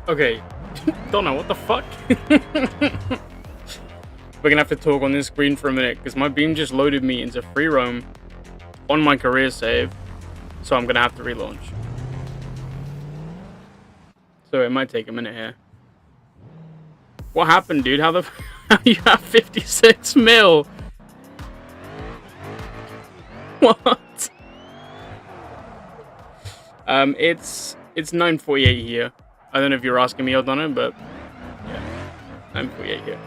Okay. Don't know what the fuck. We're gonna have to talk on this screen for a minute because my Beam just loaded me into free roam on my career save, so I'm gonna have to relaunch. So it might take a minute here. What happened, dude? How you have 56 mil? What? It's 9:48 here. I don't know if you're asking me, O'Donnell, but yeah, 9:48 here.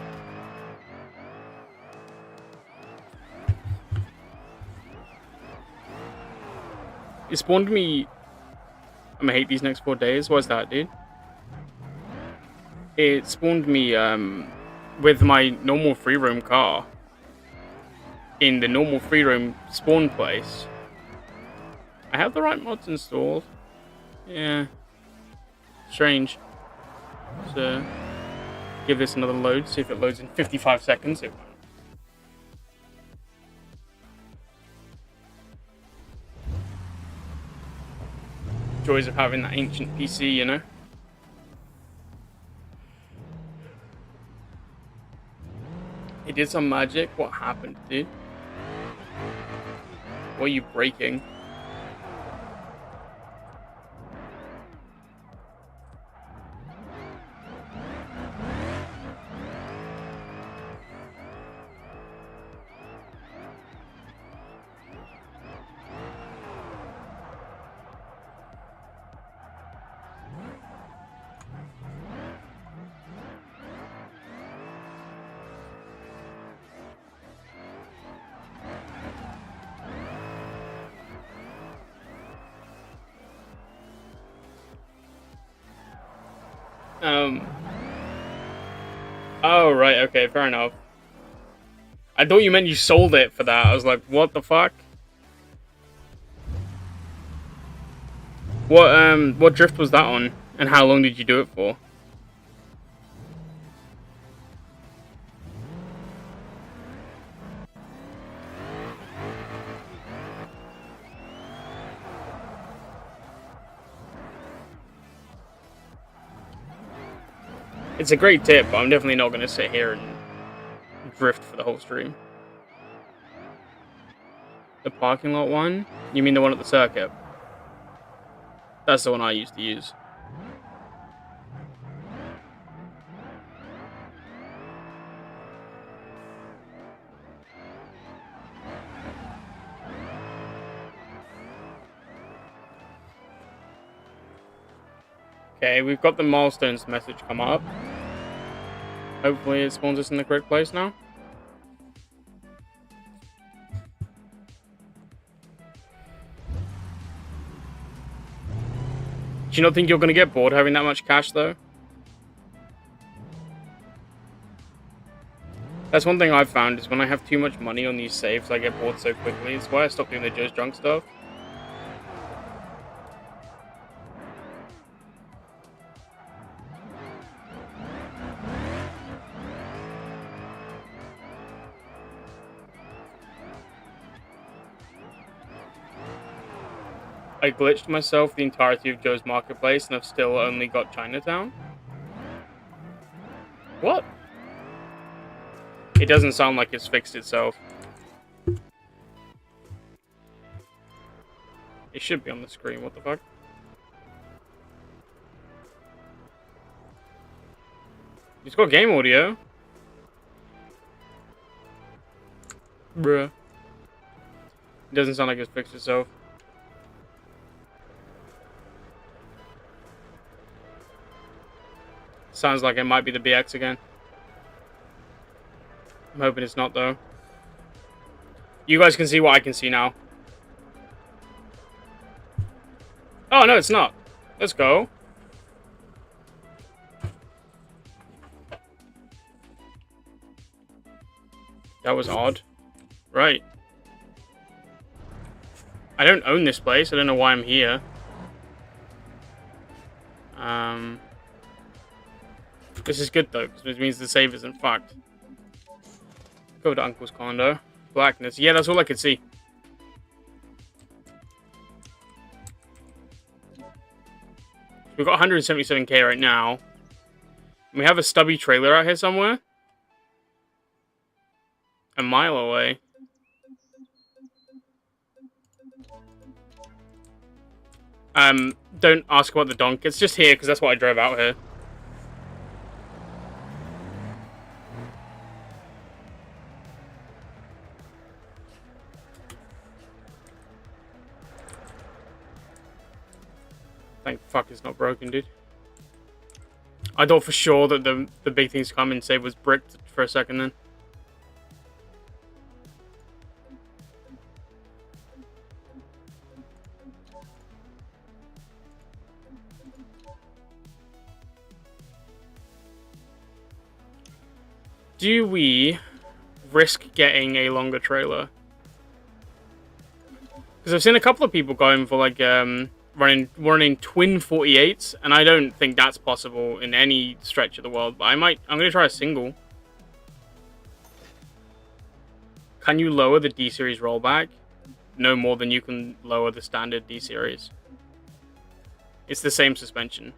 It spawned me. I'm gonna hate these next 4 days. What's that, dude? It spawned me with my normal free roam car in the normal free roam spawn place. I have the right mods installed. Yeah. Strange. So give this another load, see if it loads in 55 seconds. It won't. Joys of having that ancient PC, you know? It did some magic. What happened, dude? What are you breaking? Oh, right, okay, fair enough. I thought you meant you sold it for that. I was like, what the fuck? What drift was that on? And how long did you do it for? It's a great tip, but I'm definitely not going to sit here and drift for the whole stream. The parking lot one? You mean the one at the circuit? That's the one I used to use. Okay, we've got the milestones message come up. Hopefully it spawns us in the correct place now. Do you not think you're going to get bored having that much cash, though? That's one thing I've found, is when I have too much money on these saves, I get bored so quickly. It's why I stopped doing the Joe's Drunk stuff. I glitched myself the entirety of Joe's Marketplace, and I've still only got Chinatown. What? It doesn't sound like it's fixed itself. It should be on the screen, what the fuck? It's got game audio. Bruh. It doesn't sound like it's fixed itself. Sounds like it might be the BX again. I'm hoping it's not, though. You guys can see what I can see now. Oh, no, it's not. Let's go. That was odd. Right. I don't own this place. I don't know why I'm here. This is good, though, because it means the save isn't fucked. Go to Uncle's condo. Blackness. Yeah, that's all I could see. We've got 177k right now. We have a stubby trailer out here somewhere. A mile away. Don't ask about the donk. It's just here because that's what I drove out here. Thank fuck it's not broken, dude. I thought for sure that the big things come and save was bricked for a second then. Do we risk getting a longer trailer? Because I've seen a couple of people going for like running twin 48s, and I don't think that's possible in any stretch of the world. But I'm gonna try a single. Can you lower the D series rollback? No more than you can lower the standard D series. It's the same suspension.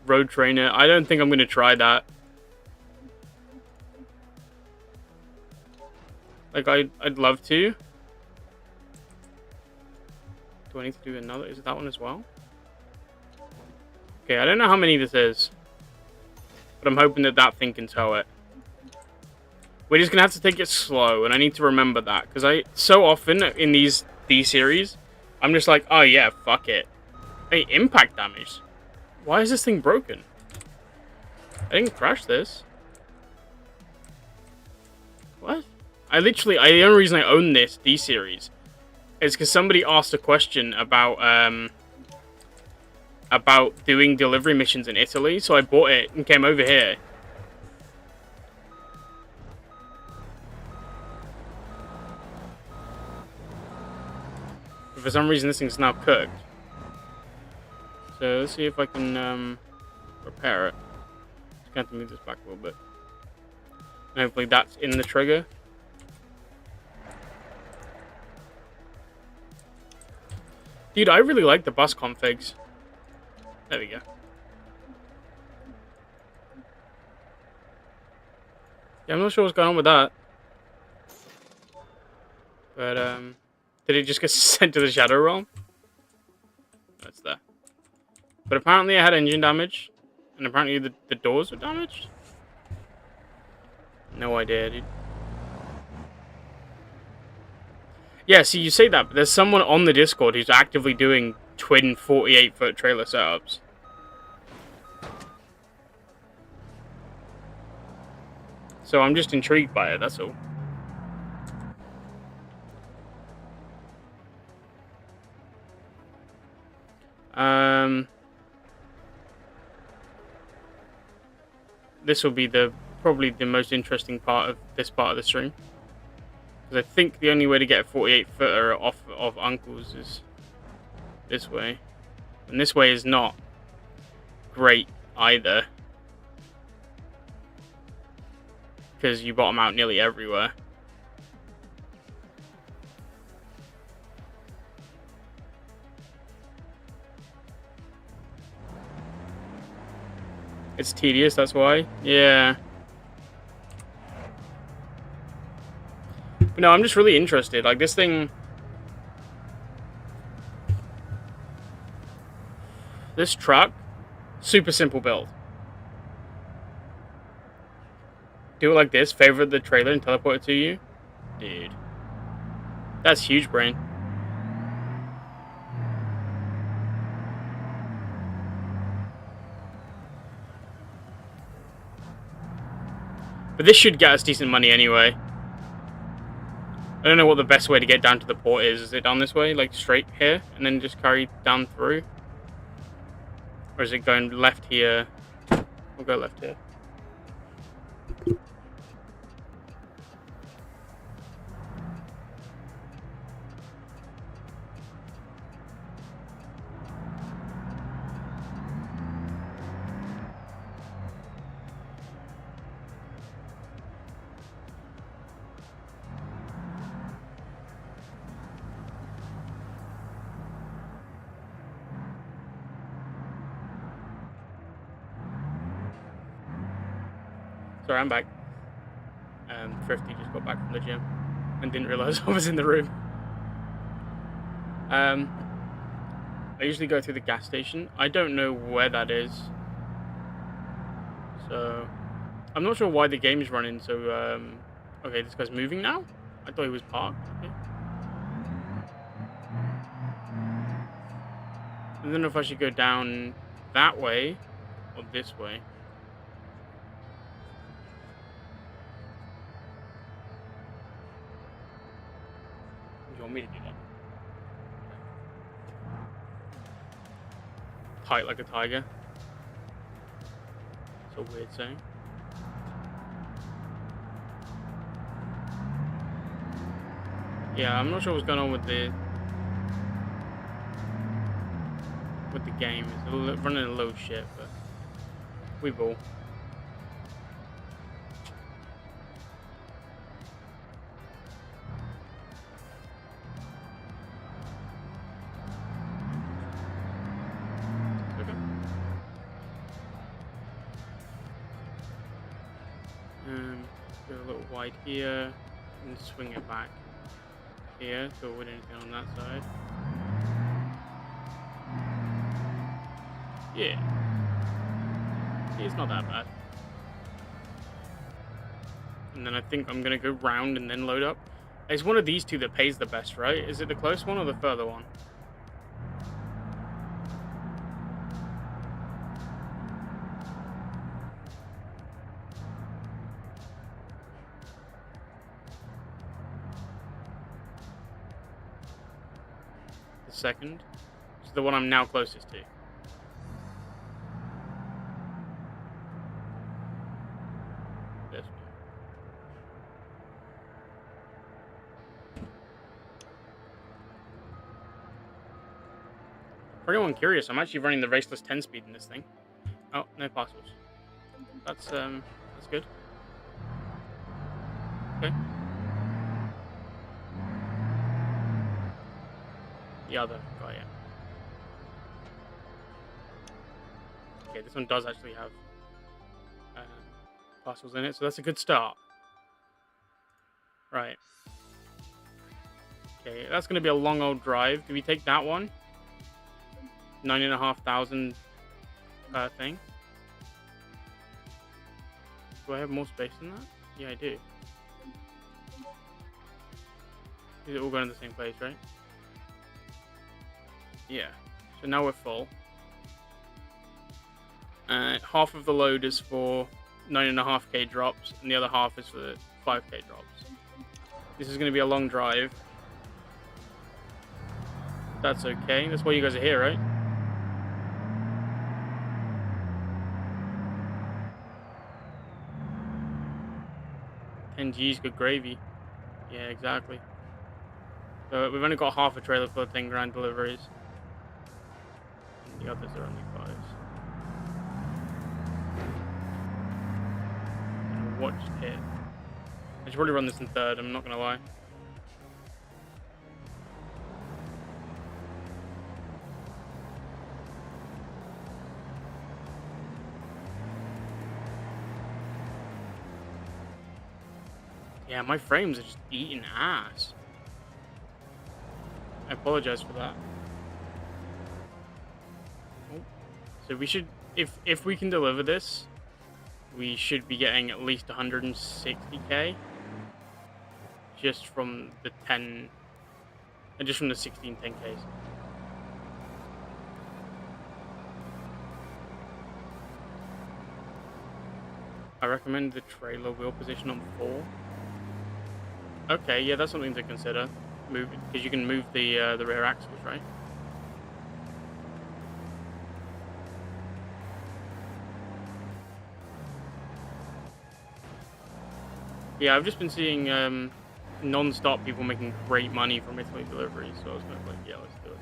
Road trainer. I don't think I'm going to try that. Like, I'd love to. Do I need to do another? Is it that one as well? Okay, I don't know how many this is. But I'm hoping that that thing can tow it. We're just going to have to take it slow, and I need to remember that. Because so often in these D-series, I'm just like, oh yeah, fuck it. Hey, impact damage. Why is this thing broken? I didn't crash this. What? The only reason I own this D-series is because somebody asked a question about doing delivery missions in Italy, so I bought it and came over here. But for some reason, this thing's now cooked. So let's see if I can repair it. Just gonna have to move this back a little bit. And hopefully that's in the trigger. Dude, I really like the bus configs. There we go. Yeah, I'm not sure what's going on with that. But did it just get sent to the Shadow Realm? No, it's there. But apparently I had engine damage, and apparently the doors were damaged. No idea, dude. Yeah, see, you say that, but there's someone on the Discord who's actively doing twin 48-foot trailer setups. So I'm just intrigued by it, that's all. This will be probably the most interesting part of this part of the stream. Because I think the only way to get a 48-footer off of Uncle's is this way. And this way is not great either. Because you bottom out nearly everywhere. It's tedious, that's why. Yeah. But no, I'm just really interested. Like, this thing... This truck, super simple build. Do it like this, favorite the trailer and teleport it to you. Dude. That's huge brain. But this should get us decent money anyway. I don't know what the best way to get down to the port is. Is it down this way, like straight here, and then just carry down through? Or is it going left here? We'll go left here. Sorry, I'm back. Thrifty just got back from the gym and didn't realize I was in the room. I usually go through the gas station. I don't know where that is. So, I'm not sure why the game is running. So, okay, this guy's moving now? I thought he was parked. Okay. I don't know if I should go down that way or this way. Do you want me to do that? Tight like a tiger. It's a weird saying. Yeah, I'm not sure what's going on with the game. It's running a little shit, but we will. Okay. Go a little wide here and swing it back here to avoid anything on that side. Yeah. It's not that bad. And then I think I'm going to go round and then load up. It's one of these two that pays the best, right? Is it the close one or the further one? The second? It's the one I'm now closest to. This one. For anyone curious, I'm actually running the raceless 10 speed in this thing. Oh, no parcels. That's good. Okay. The other guy, yeah. Okay, this one does actually have parcels in it, so that's a good start. Right. Okay, that's going to be a long old drive. Do we take that one? 9,500 thing. Do I have more space than that? Yeah, I do. Is it all going to the same place, right? Yeah. So now we're full. Half of the load is for 9.5k drops, and the other half is for 5k drops. This is going to be a long drive. That's okay. That's why you guys are here, right? G's good gravy. Yeah, exactly. So we've only got half a trailer for 10 grand deliveries. And the others are only 5s. What just hit? I should probably run this in third, I'm not gonna lie. Yeah, my frames are just eating ass. I apologize for that. Oh. So we should, if we can deliver this, we should be getting at least 160k just from the 10, and just from the 16 10ks. I recommend the trailer wheel position on 4. Okay, yeah, that's something to consider. Move, because you can move the rear axles, right? Yeah, I've just been seeing non-stop people making great money from Italy deliveries, so I was like, yeah, let's do it.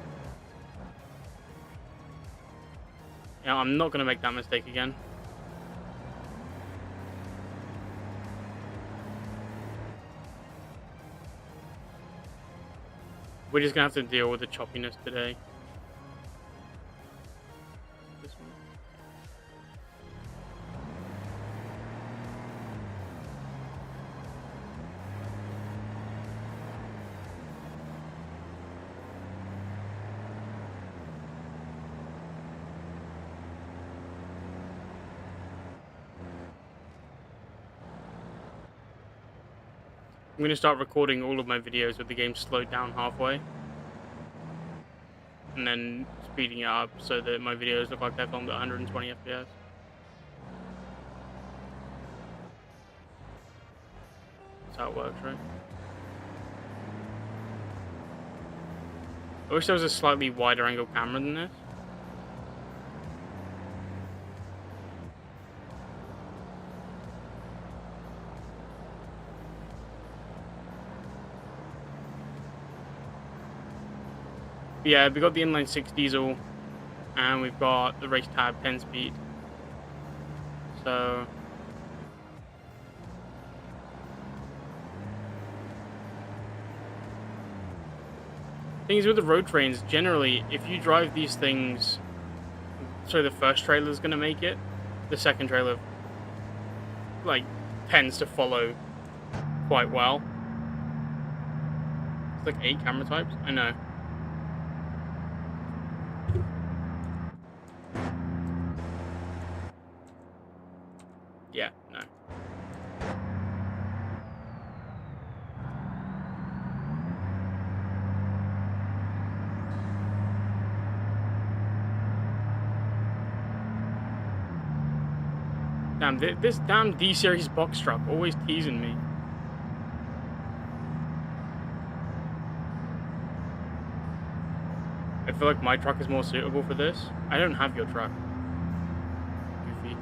Yeah, I'm not going to make that mistake again. We're just going to have to deal with the choppiness today. This one. I'm gonna start recording all of my videos with the game slowed down halfway, and then speeding it up so that my videos look like they're filmed at 120 FPS. That's how it works, right? I wish there was a slightly wider angle camera than this. But yeah, we got the inline 6 diesel, and we've got the race tab 10 speed. So things with the road trains, generally, if you drive these things, so the first trailer is going to make it, the second trailer, like, tends to follow quite well. It's like 8 camera types, I know. Yeah, no. Damn, this damn D-Series box truck always teasing me. I feel like my truck is more suitable for this. I don't have your truck. Goofy.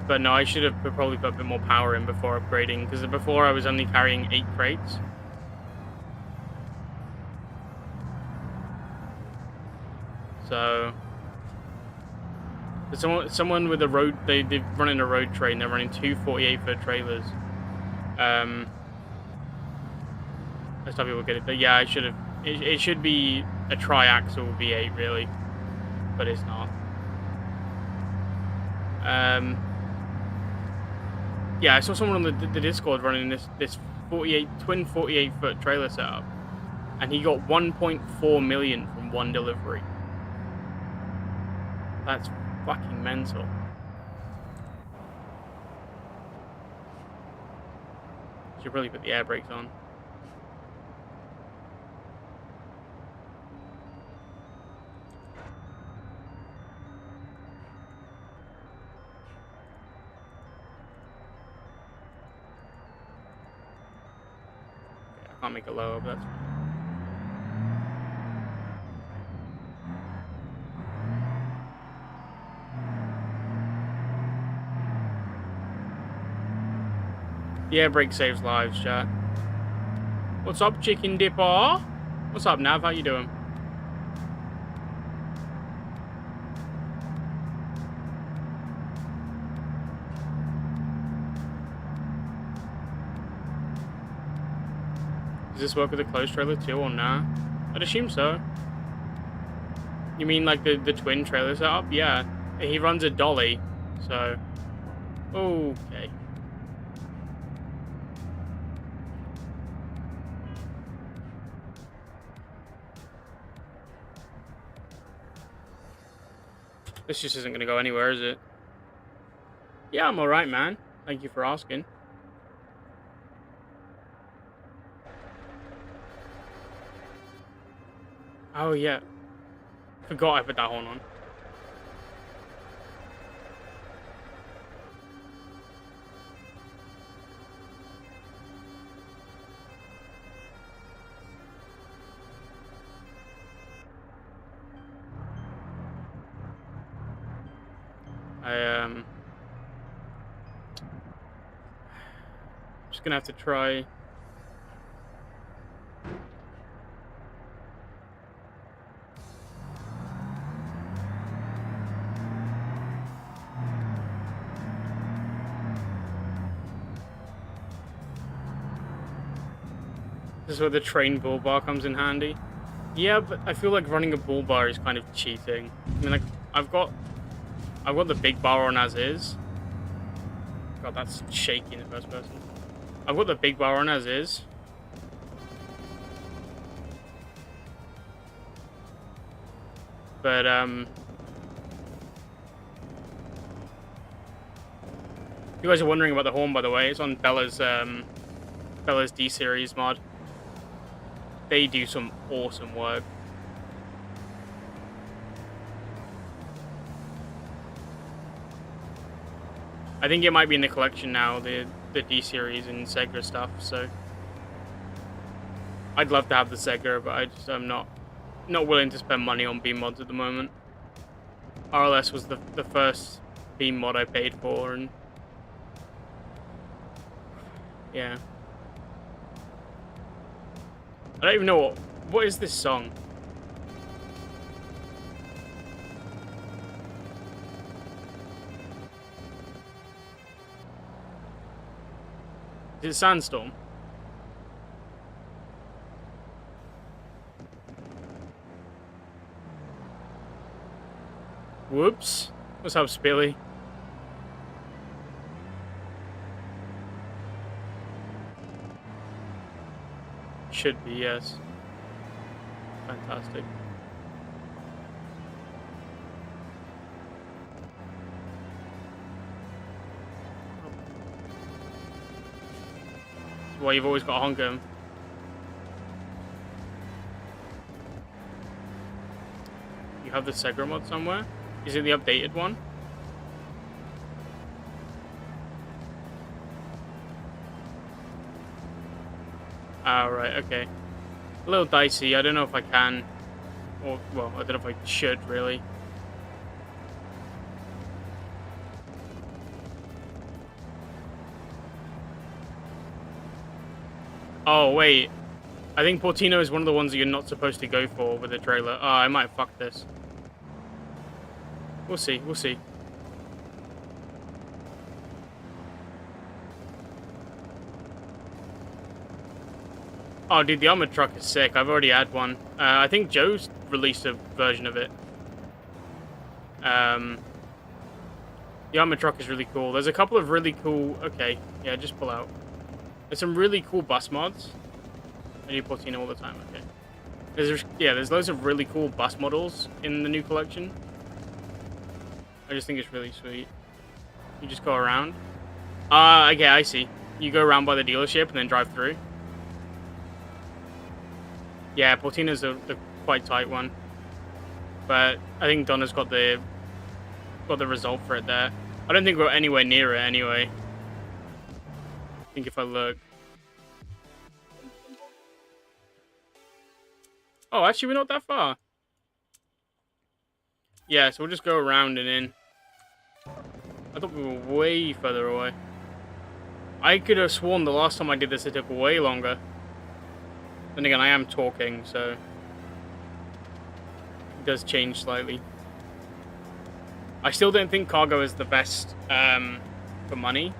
But no, I should have probably put a bit more power in before upgrading, because before I was only carrying 8 crates. So someone with a road, they're running a road train. They're running 2 48-foot trailers. That's how people get it. But yeah, I should have. It should be a tri-axle V8 really, but it's not. Yeah, I saw someone on the Discord running this twin 48-foot trailer setup, and he got 1.4 million from one delivery. That's fucking mental. Should really put the air brakes on. Okay, I can't make it lower, but that's fine. The air brake saves lives, chat. What's up, Chicken Dipper? What's up, Nav? How you doing? Does this work with a closed trailer too, or nah? I'd assume so. You mean like the twin trailer setup? Yeah. He runs a dolly, so... Okay. This just isn't going to go anywhere, is it? Yeah, I'm alright, man. Thank you for asking. Oh, yeah. Forgot I put that horn on. Just gonna have to try. This is where the train bull bar comes in handy. Yeah, but I feel like running a bull bar is kind of cheating. I mean, like, I've got the big bar on as is. God, that's shaky in the first person. I've got the big bar on as is. But If you guys are wondering about the horn, by the way, it's on Bella's D series mod. They do some awesome work. I think it might be in the collection now, the D series and Sega stuff. So I'd love to have the Sega, but I'm not willing to spend money on Beam mods at the moment. RLS was the first Beam mod I paid for, and yeah. I don't even know what is this song? Is it Sandstorm? Whoops. What's up, Spilly? Should be, yes. Fantastic. That's why you've always got to honk him. You have the Sega mod somewhere? Is it the updated one? Ah, right, okay. A little dicey. I don't know if I can. Or, well, I don't know if I should, really. Oh, wait. I think Portino is one of the ones that you're not supposed to go for with the trailer. Oh, I might fuck this. We'll see, we'll see. Oh, dude, the armored truck is sick. I've already had one. I think Joe's released a version of it. The armored truck is really cool. There's a couple of really cool... Okay, yeah, just pull out. There's some really cool bus mods. I do Portino all the time, okay. There's loads of really cool bus models in the new collection. I just think it's really sweet. You just go around. Okay, I see. You go around by the dealership and then drive through. Yeah, Portino's the quite tight one. But I think Donna's got the result for it there. I don't think we're anywhere near it anyway. I think if I look. Oh, actually, we're not that far. Yeah, so we'll just go around and in. I thought we were way further away. I could have sworn the last time I did this it took way longer. Then again, I am talking, so it does change slightly. I still don't think cargo is the best for money.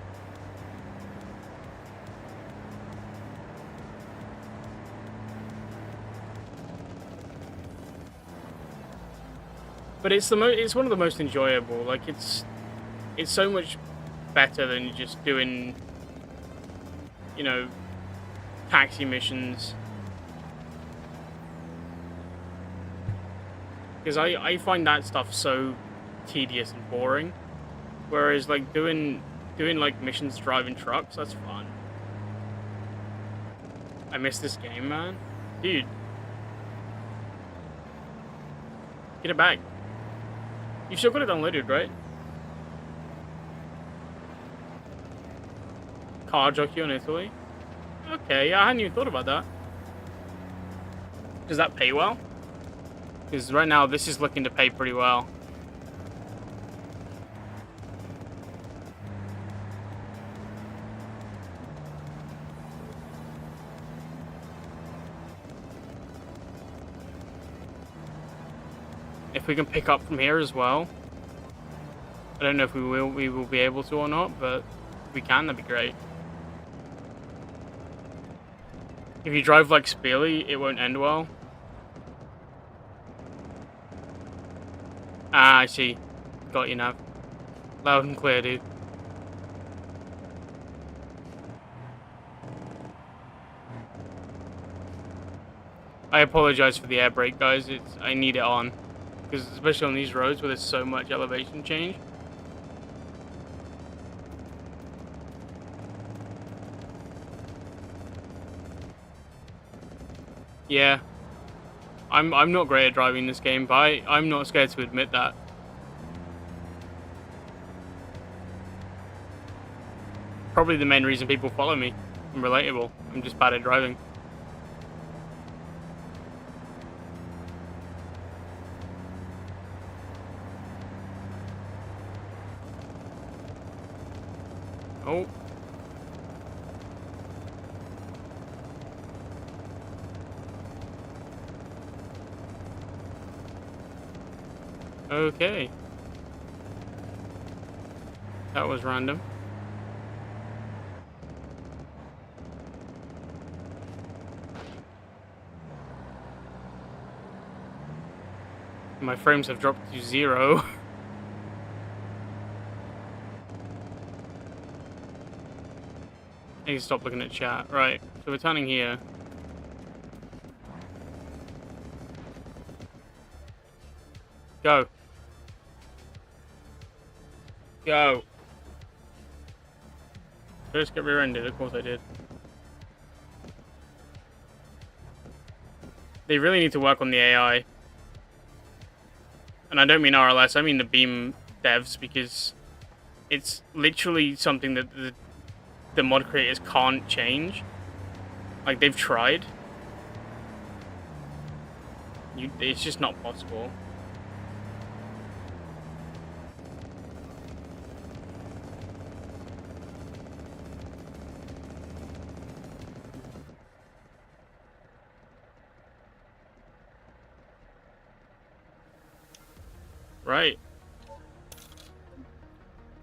But it's one of the most enjoyable. Like it's so much better than just doing, you know, taxi missions. Because I find that stuff so tedious and boring. Whereas like doing like missions driving trucks, that's fun. I miss this game, man. Dude. Get it back. You still got it downloaded, right? Car jockey on Italy? Okay, yeah, I hadn't even thought about that. Does that pay well? Because right now, this is looking to pay pretty well. If we can pick up from here as well. I don't know if we will be able to or not, but if we can, that'd be great. If you drive like Spearly, it won't end well. Ah, I see. Got you now. Loud and clear, dude. I apologize for the air brake, guys. I need it on. Because especially on these roads where there's so much elevation change. Yeah. I'm not great at driving this game, but I'm not scared to admit that. Probably the main reason people follow me. I'm relatable. I'm just bad at driving. Oh. Okay. That was random. My frames have dropped to 0. I need to stop looking at chat. Right, so we're turning here. Go. Go. Just get rear-ended, of course I did. They really need to work on the AI. And I don't mean RLS, I mean the Beam devs, because it's literally something that the mod creators can't change. Like, they've tried. It's just not possible. Right.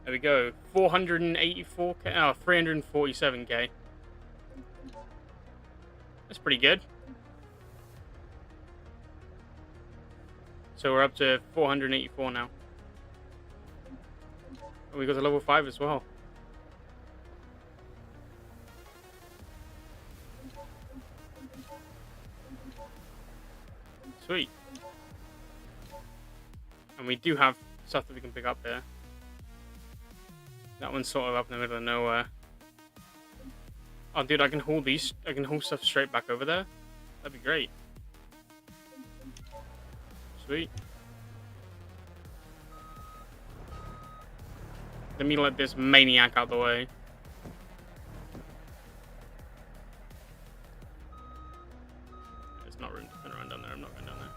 There we go. 484k. Oh, 347k. That's pretty good. So we're up to 484 now. Oh, we got to level 5 as well. Sweet. And we do have stuff that we can pick up there. That one's sort of up in the middle of nowhere. Oh, dude, I can haul these. I can haul stuff straight back over there. That'd be great. Sweet. Let me let this maniac out the way. There's not room to turn around down there. I'm not going down there.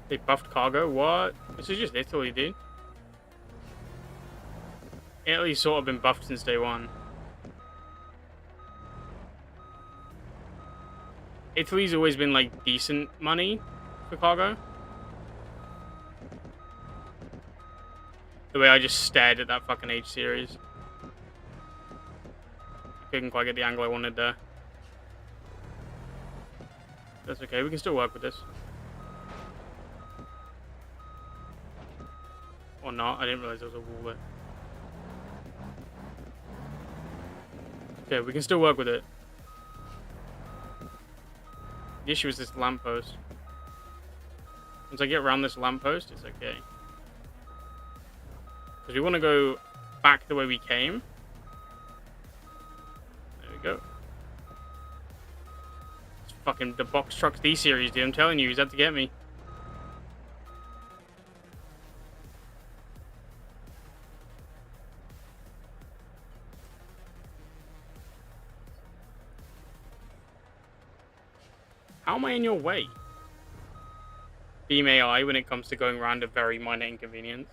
They buffed cargo? What? This is just Italy, dude. Italy's sort of been buffed since day one. Italy's always been, like, decent money for cargo. The way I just stared at that fucking H series. I couldn't quite get the angle I wanted there. That's okay, we can still work with this. Or not, I didn't realize there was a wall there. Okay, we can still work with it. The issue is this lamppost. Once I get around this lamppost, it's okay. Because we want to go back the way we came. There we go. It's fucking the box trucks D series, dude. I'm telling you, he's out to get me. How am I in your way? Beam AI when it comes to going around a very minor inconvenience.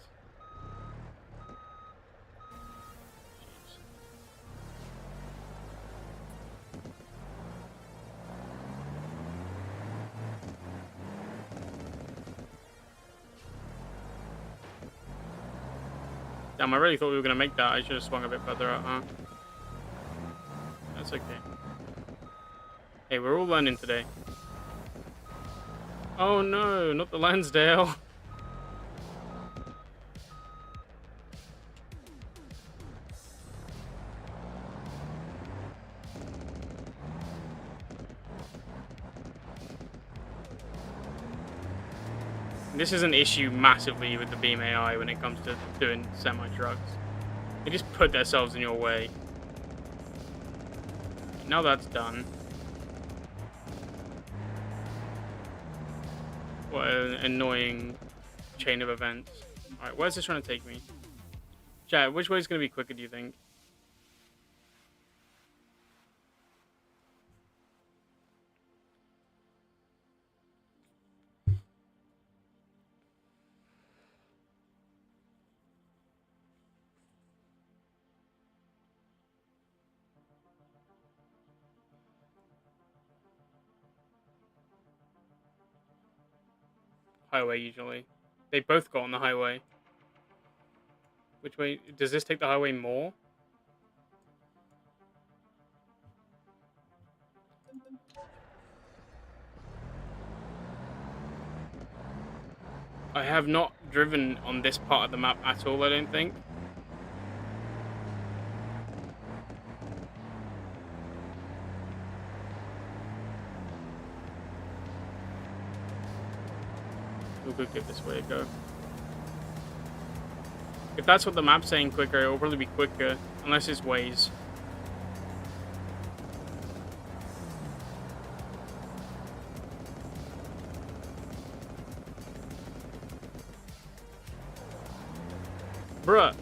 Jeez. Damn, I really thought we were going to make that. I should have swung a bit further out, huh? That's okay. Hey, we're all learning today. Oh no, not the Lansdale. This is an issue massively with the Beam AI when it comes to doing semi-trucks. They just put themselves in your way. now that's done. What an annoying chain of events. Alright, where's this trying to take me? Chat, which way is going to be quicker, do you think? Highway, usually. They both go on the highway. Which way? Does this take the highway more? I have not driven on this part of the map at all, I don't think. We'll go give this way a go. If that's what the map's saying quicker, it'll probably be quicker. Unless it's Waze. Bruh.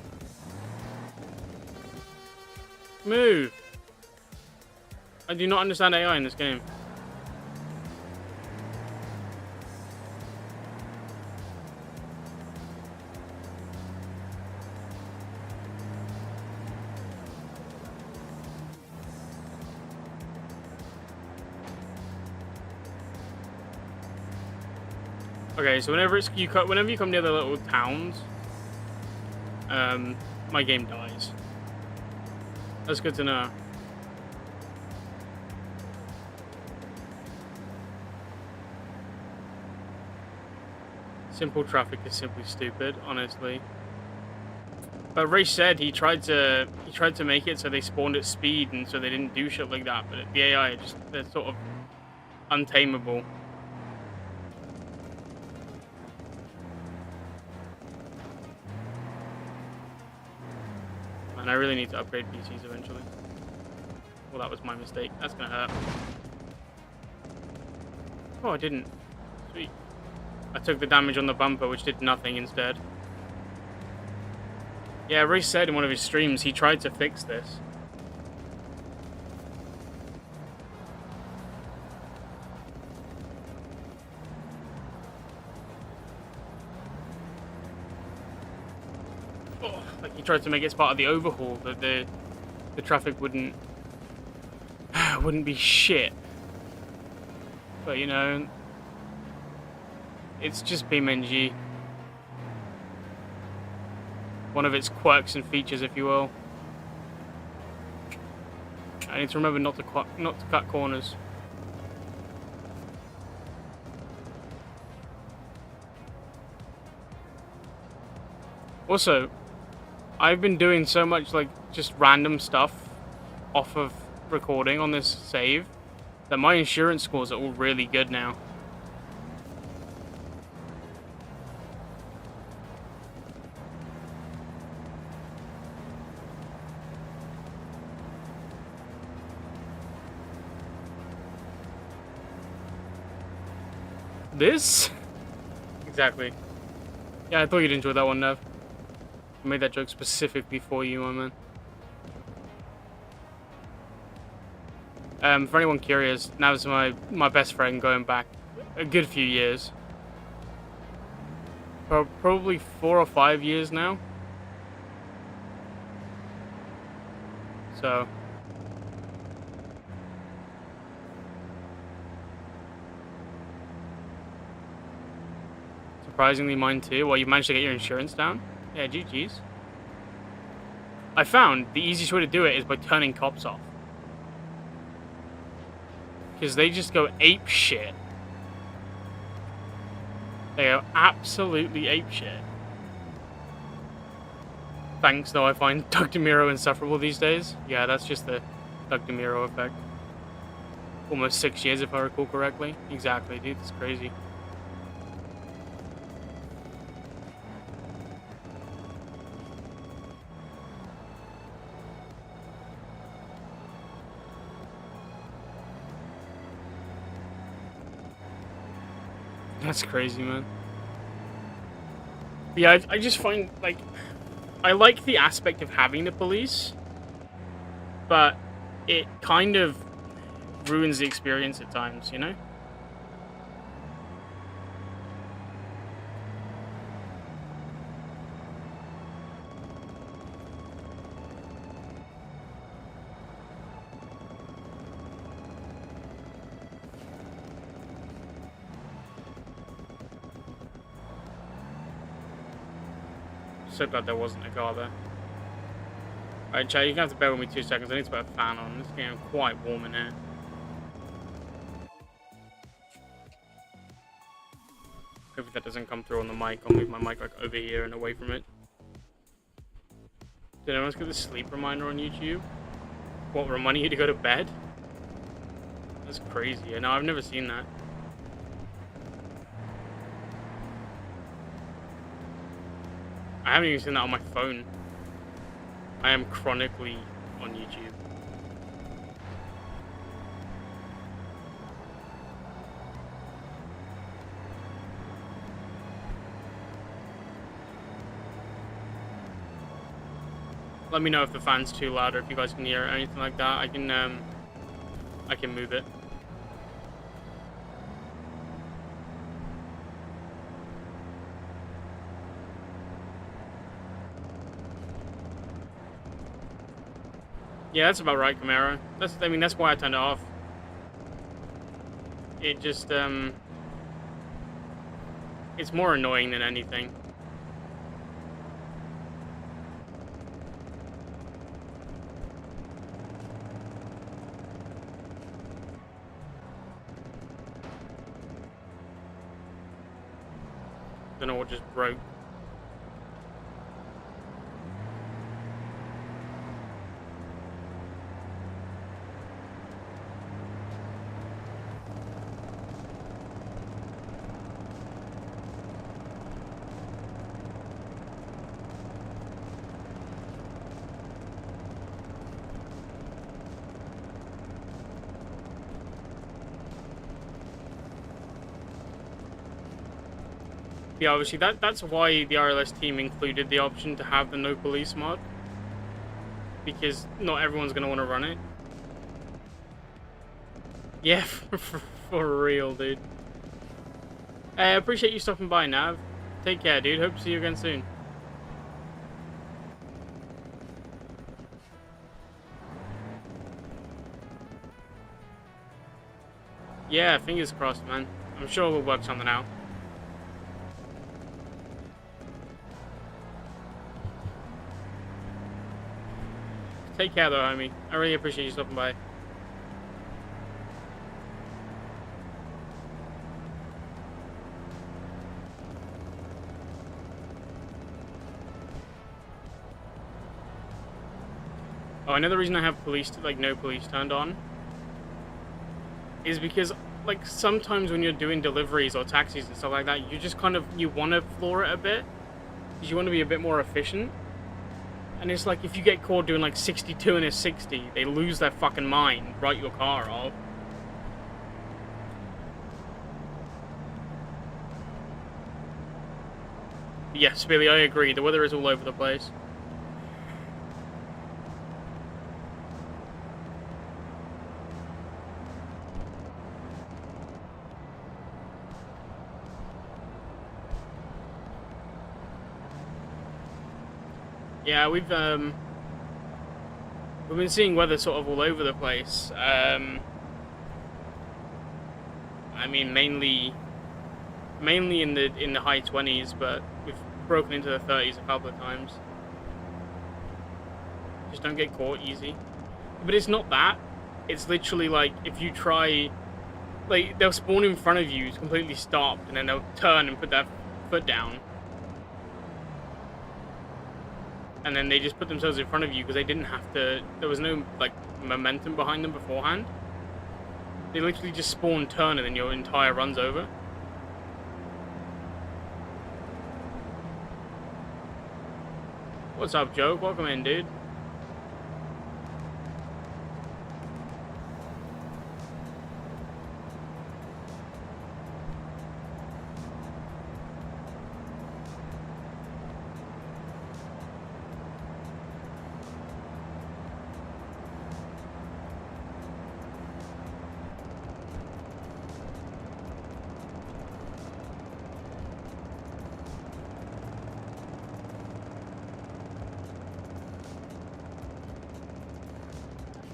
Move. I do not understand AI in this game. Okay, so whenever you come near the little towns, my game dies. That's good to know. Simple traffic is simply stupid, honestly. But Ray said he tried to make it so they spawned at speed and so they didn't do shit like that. But the AI they're sort of untamable. And I really need to upgrade PCs eventually. Well, that was my mistake. That's gonna hurt. Oh, I didn't. Sweet. I took the damage on the bumper, which did nothing instead. Yeah, Ray said in one of his streams he tried to fix this. Oh, like he tried to make it as part of the overhaul that the traffic wouldn't be shit. But you know, it's just BeamNG. One of its quirks and features, if you will. I need to remember not to cut corners. Also, I've been doing so much like just random stuff off of recording on this save that my insurance scores are all really good now. This? Exactly. Yeah, I thought you'd enjoy that one, Nev. I made that joke specifically for you, my man. For anyone curious, Nev's my best friend going back a good few years. Probably 4 or 5 years now. So... surprisingly, mine too. Well, you managed to get your insurance down? Yeah, GG's. I found the easiest way to do it is by turning cops off. Because they just go ape shit. They go absolutely ape shit. Thanks, though, I find Doug DeMiro insufferable these days. Yeah, that's just the Doug DeMiro effect. Almost 6 years, if I recall correctly. Exactly, dude, it's crazy. That's crazy, man. Yeah, I just find, like, I like the aspect of having the police, but it kind of ruins the experience at times, you know? So glad there wasn't a car there. Alright, Chad, you're gonna have to bear with me 2 seconds. I need to put a fan on. It's getting quite warm in here. Hopefully that doesn't come through on the mic. I'll move my mic like over here and away from it. Did anyone get the sleep reminder on YouTube? What, reminding you to go to bed? That's crazy. No, I've never seen that. I haven't even seen that on my phone. I am chronically on YouTube. Let me know if the fan's too loud or if you guys can hear it or anything like that. I can move it. Yeah, that's about right, Camaro. I mean, that's why I turned it off. It just, it's more annoying than anything. Don't know what just broke. Yeah, obviously that's why the RLS team included the option to have the no police mod. Because not everyone's gonna want to run it. Yeah, for real, dude. I appreciate you stopping by, Nav. Take care, dude. Hope to see you again soon. Yeah, fingers crossed, man. I'm sure we'll work something out. Take care, though, homie. I really appreciate you stopping by. Oh, another reason I have no police turned on is because, like, sometimes when you're doing deliveries or taxis and stuff like that, you just you want to floor it a bit because you want to be a bit more efficient. And it's like, if you get caught doing like 62 and a 60, they lose their fucking mind, write your car off. Yes, Billy, I agree. The weather is all over the place. Yeah, we've been seeing weather sort of all over the place. I mean, mainly in the high 20s, but we've broken into the 30s a couple of times. Just don't get caught easy. But it's not that. It's literally like, if you try, like, they'll spawn in front of you, completely stopped, and then they'll turn and put their foot down. And then they just put themselves in front of you because they didn't have to, there was no, like, momentum behind them beforehand. They literally just spawn, turn, and then your entire run's over. What's up, Joe? Welcome in, dude.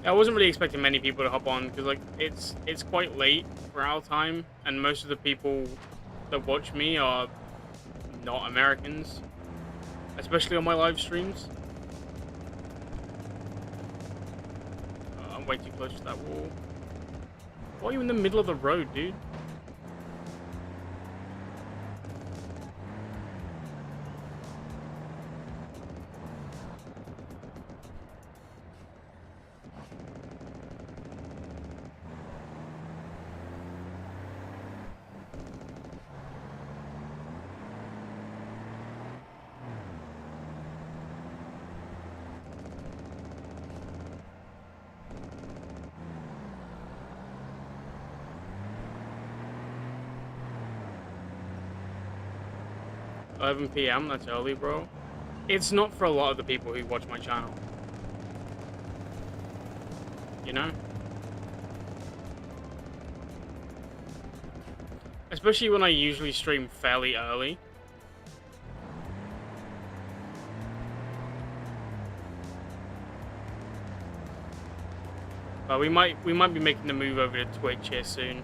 I wasn't really expecting many people to hop on because like it's quite late for our time, and most of the people that watch me are not Americans, especially on my live streams. I'm way too close to that wall. Why are you in the middle of the road, dude? $11 p.m. That's early, bro. It's not for a lot of the people who watch my channel. You know? Especially when I usually stream fairly early. But we might be making the move over to Twitch here soon.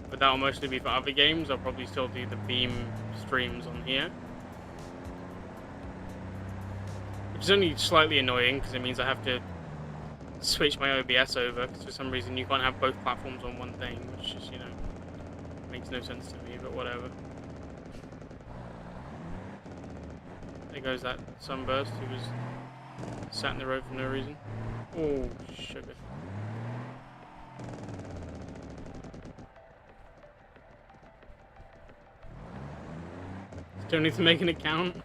But that'll mostly be for other games. I'll probably still do the Beam streams on here. Which is only slightly annoying because it means I have to switch my OBS over because for some reason you can't have both platforms on one thing, which just, you know, makes no sense to me, but whatever. There goes that sunburst who was sat in the road for no reason. Oh, sugar. Don't need to make an account.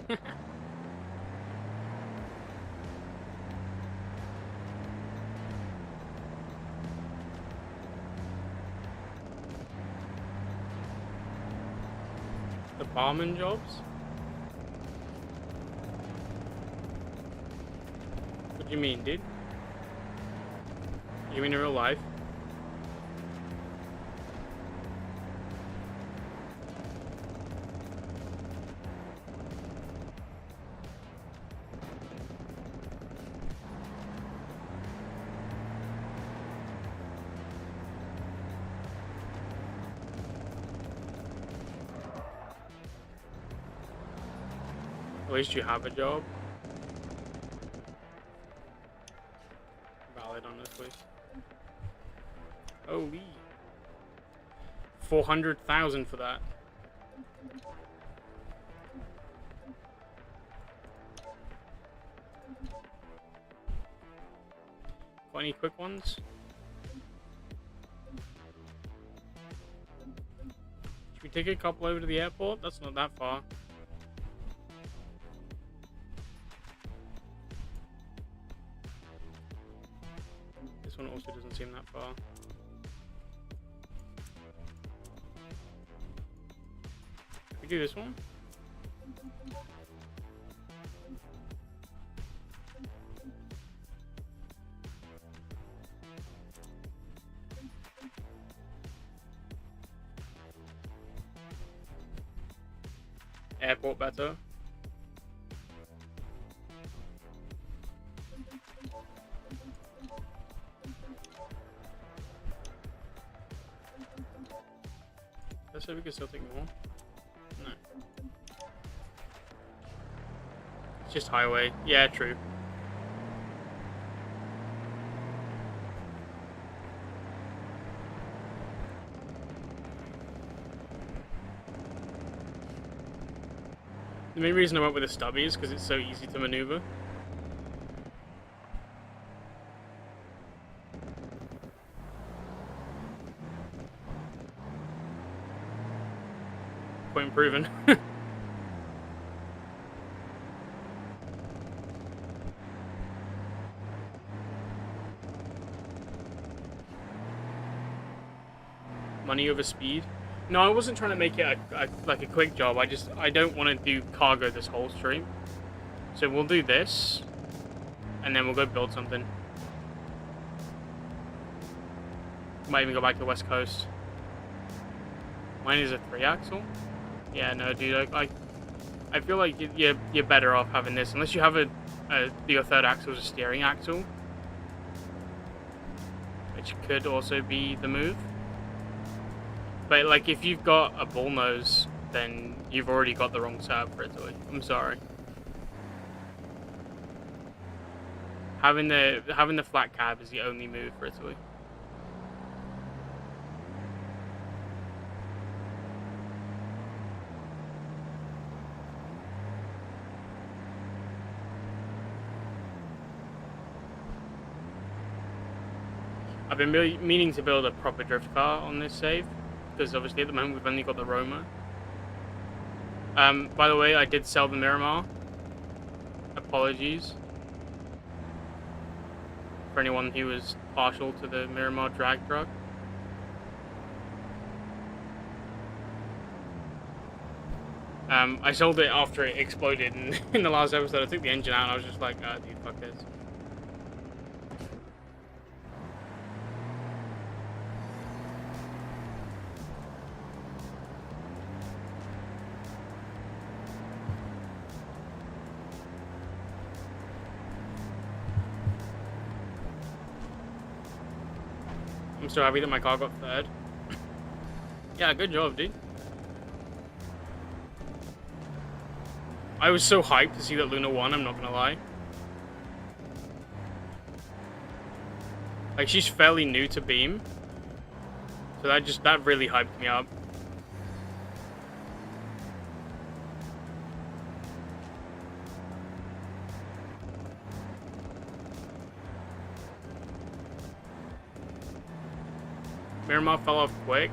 The barman jobs? What do you mean, dude? You mean in real life? At least you have a job. Valid on this place. Holy. 400,000 for that. Got any quick ones? Should we take a couple over to the airport? That's not that far. This one also doesn't seem that far. We do this one? Airport better. Let's say we can still take more. No. It's just highway. Yeah, true. The main reason I went with a stubby is because it's so easy to maneuver. Point proven. Money over speed. No, I wasn't trying to make it like a quick job. I don't want to do cargo this whole stream. So we'll do this, and then we'll go build something. Might even go back to the West Coast. Mine is a 3-axle. Yeah, no, dude. I feel like you're better off having this, unless you have a your third axle is a steering axle, which could also be the move. But like, if you've got a bull nose, then you've already got the wrong setup for Italy. I'm sorry. Having the flat cab is the only move for Italy. I've been meaning to build a proper drift car on this save, because obviously at the moment we've only got the Roma. By the way, I did sell the Miramar. Apologies for anyone who was partial to the Miramar drag truck. I sold it after it exploded in the last episode. I took the engine out and I was just like, dude, fuck this. I'm so happy that my car got third. Yeah, good job, dude. I was so hyped to see that Luna won, I'm not gonna lie. Like, she's fairly new to Beam. So that really hyped me up. Miramar fell off quick.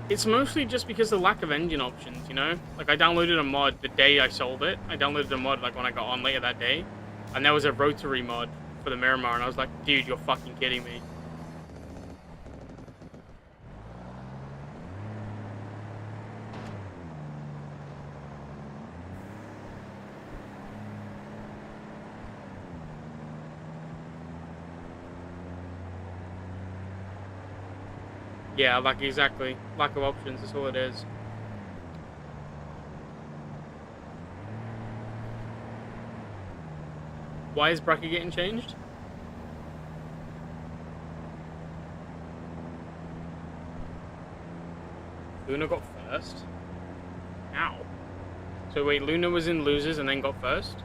It's mostly just because of the lack of engine options, you know? Like, I downloaded a mod the day I sold it. I downloaded a mod, like, when I got on later that day. And there was a rotary mod for the Miramar, and I was like, dude, you're fucking kidding me. Yeah, like, exactly. Lack of options, that's all it is. Why is bracket getting changed? Luna got first? Ow. So wait, Luna was in losers and then got first?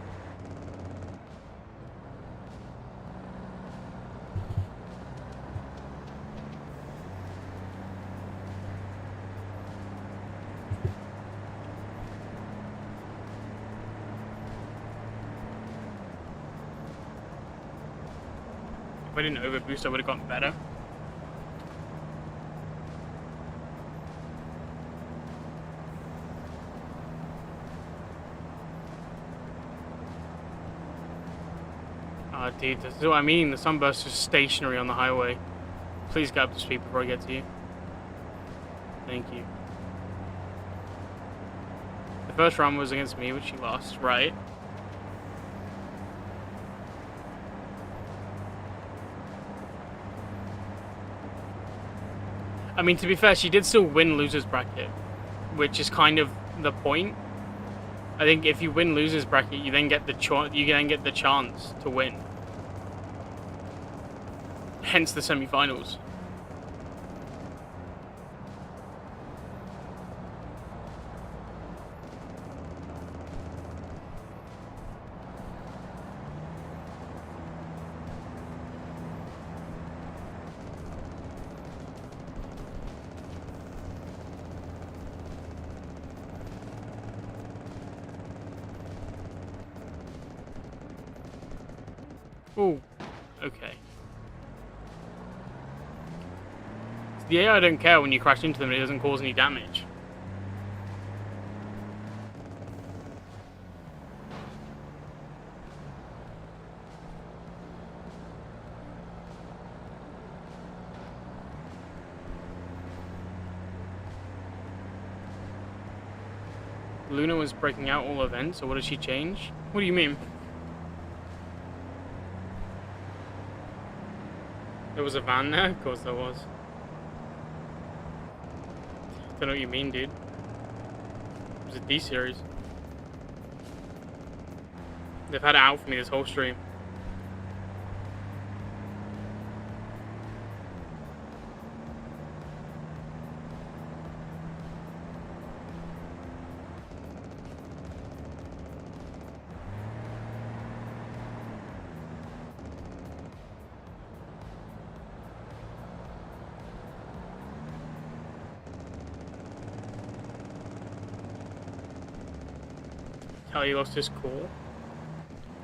If I didn't overboost, I would have gotten better. Dude, this is what I mean. The sunburst is stationary on the highway. Please get up to speed before I get to you. Thank you. The first round was against me, which she lost, right? I mean, to be fair, she did still win losers bracket, which is kind of the point. I think if you win losers bracket, you then get the chance to win. Hence the semi-finals. Ooh, okay. The AI don't care when you crash into them and it doesn't cause any damage. Luna was breaking out all events, so what did she change? What do you mean? There was a van there? Of course there was. Don't know what you mean, dude. It was a D series. They've had it out for me this whole stream. Kelly lost his cool.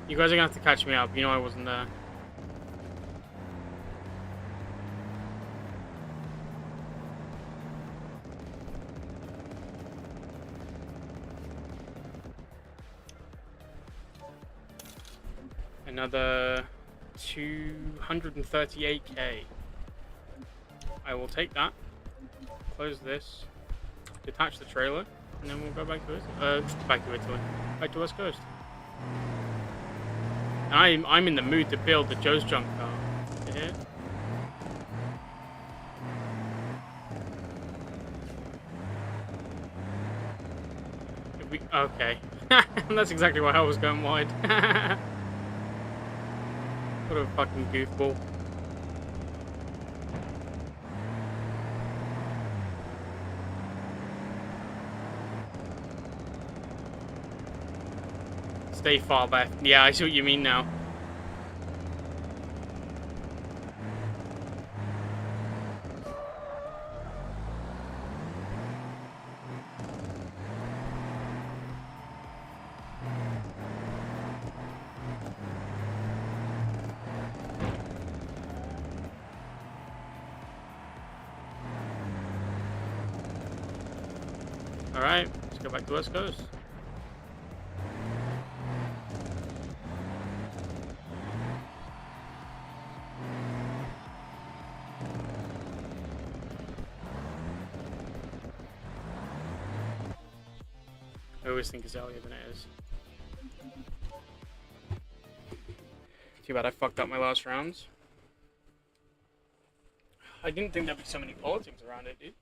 You guys are gonna have to catch me up. You know I wasn't there. Another 238k. I will take that. Close this. Detach the trailer, and then we'll go back to Italy. Back to West Coast. And I'm in the mood to build the Joe's junk car. Yeah. Okay. That's exactly why I was going wide. What a fucking goofball. Stay far back. Yeah, I see what you mean now. Alright, let's go back to West Coast. I always think it's earlier than it is. Too bad I fucked up my last rounds. I didn't think there'd be so many politics around it, dude.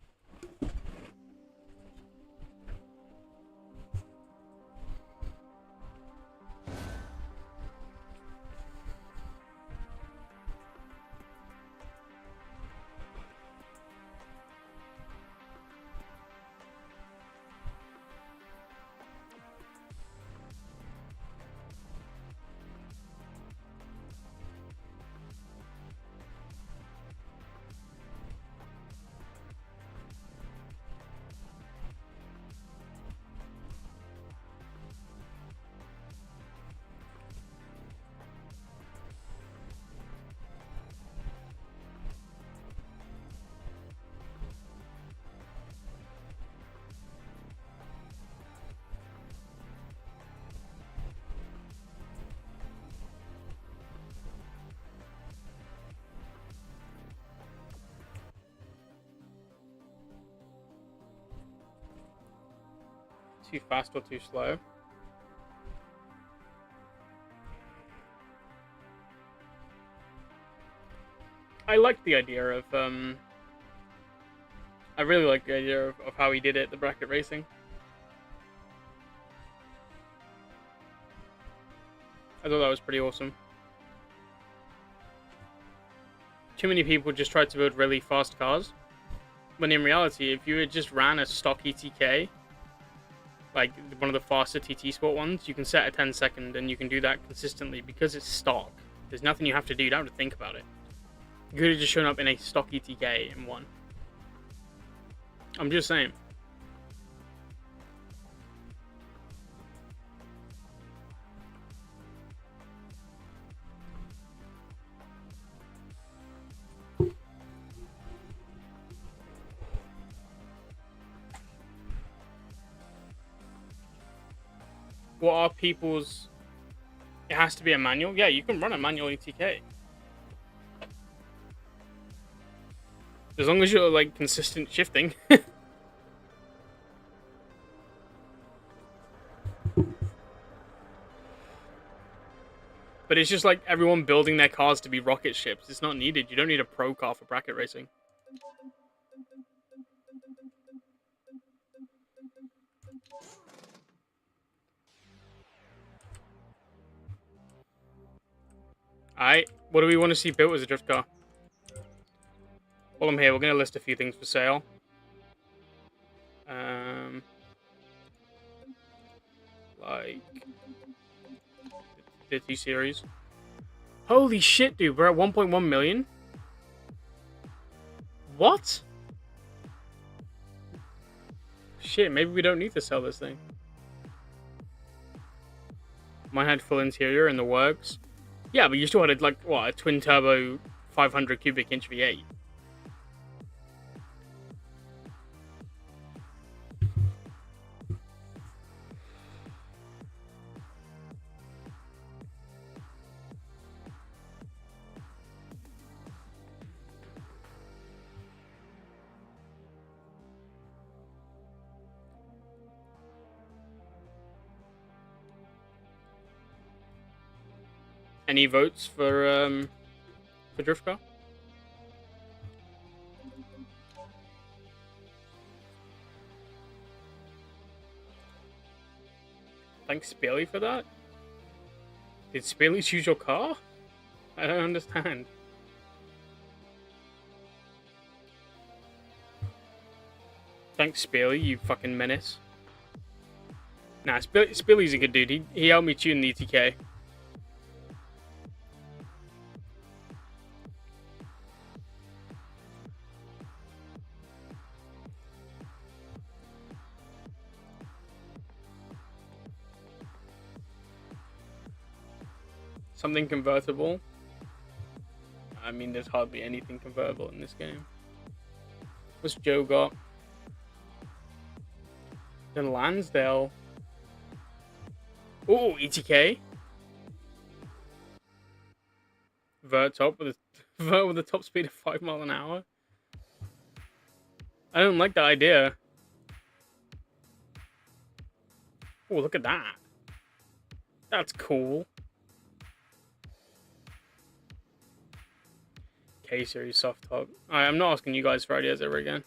Too fast or too slow? I like the idea of, I really like the idea of how he did it, the bracket racing. I thought that was pretty awesome. Too many people just tried to build really fast cars. When in reality, if you had just ran a stock ETK, like one of the faster TT Sport ones, you can set a 10-second and you can do that consistently because it's stock. There's nothing you have to do, you don't have to think about it. You could have just shown up in a stock ETK and won. I'm just saying. What are people's... It has to be a manual? Yeah, you can run a manual ETK. As long as you're, like, consistent shifting. But it's just like everyone building their cars to be rocket ships. It's not needed. You don't need a pro car for bracket racing. Alright, what do we want to see built as a drift car? While I'm here, we're going to list a few things for sale. Like the T series. Holy shit, dude, we're at 1.1 million? What? Shit, maybe we don't need to sell this thing. Mine had full interior in the works. Yeah, but you still had, like, what, a twin-turbo 500 cubic inch V8. Any votes for drift car? Thanks, Bailey, for that. Did Bailey choose your car? I don't understand. Thanks, Bailey, you fucking menace. Nah, Spilly's a good dude. He helped me tune the ETK. Something convertible. I mean, there's hardly anything convertible in this game. What's Joe got? Then Lansdale. Ooh, ETK. Vert top with a vert with a top speed of 5 miles an hour. I don't like that idea. Oh, look at that. That's cool. K-Series soft top. Alright, I'm not asking you guys for ideas ever again.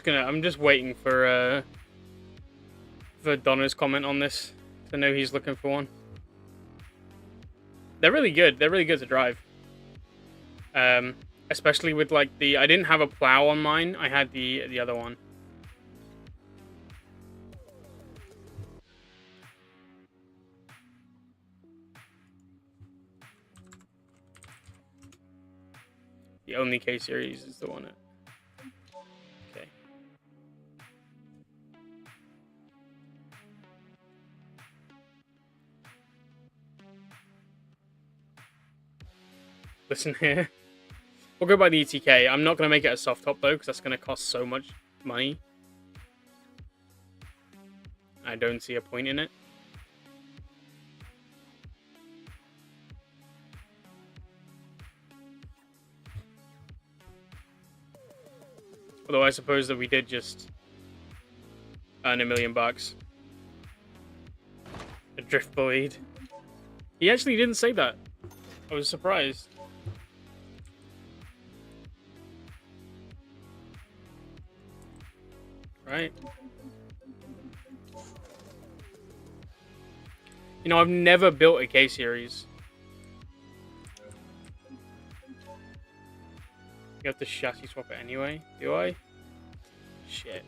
I'm just waiting for Donna's comment on this to know he's looking for one. They're really good. They're really good to drive. Especially with like I didn't have a plow on mine. I had the other one. The only K series is the one. Okay. Listen here. We'll go by the ETK. I'm not going to make it a soft top though, because that's going to cost so much money. I don't see a point in it. Although I suppose that we did just earn $1 million. A drift bullied. He actually didn't say that. I was surprised. Right. You know, I've never built a K-Series. You have to chassis swap it anyway, do I? Shit.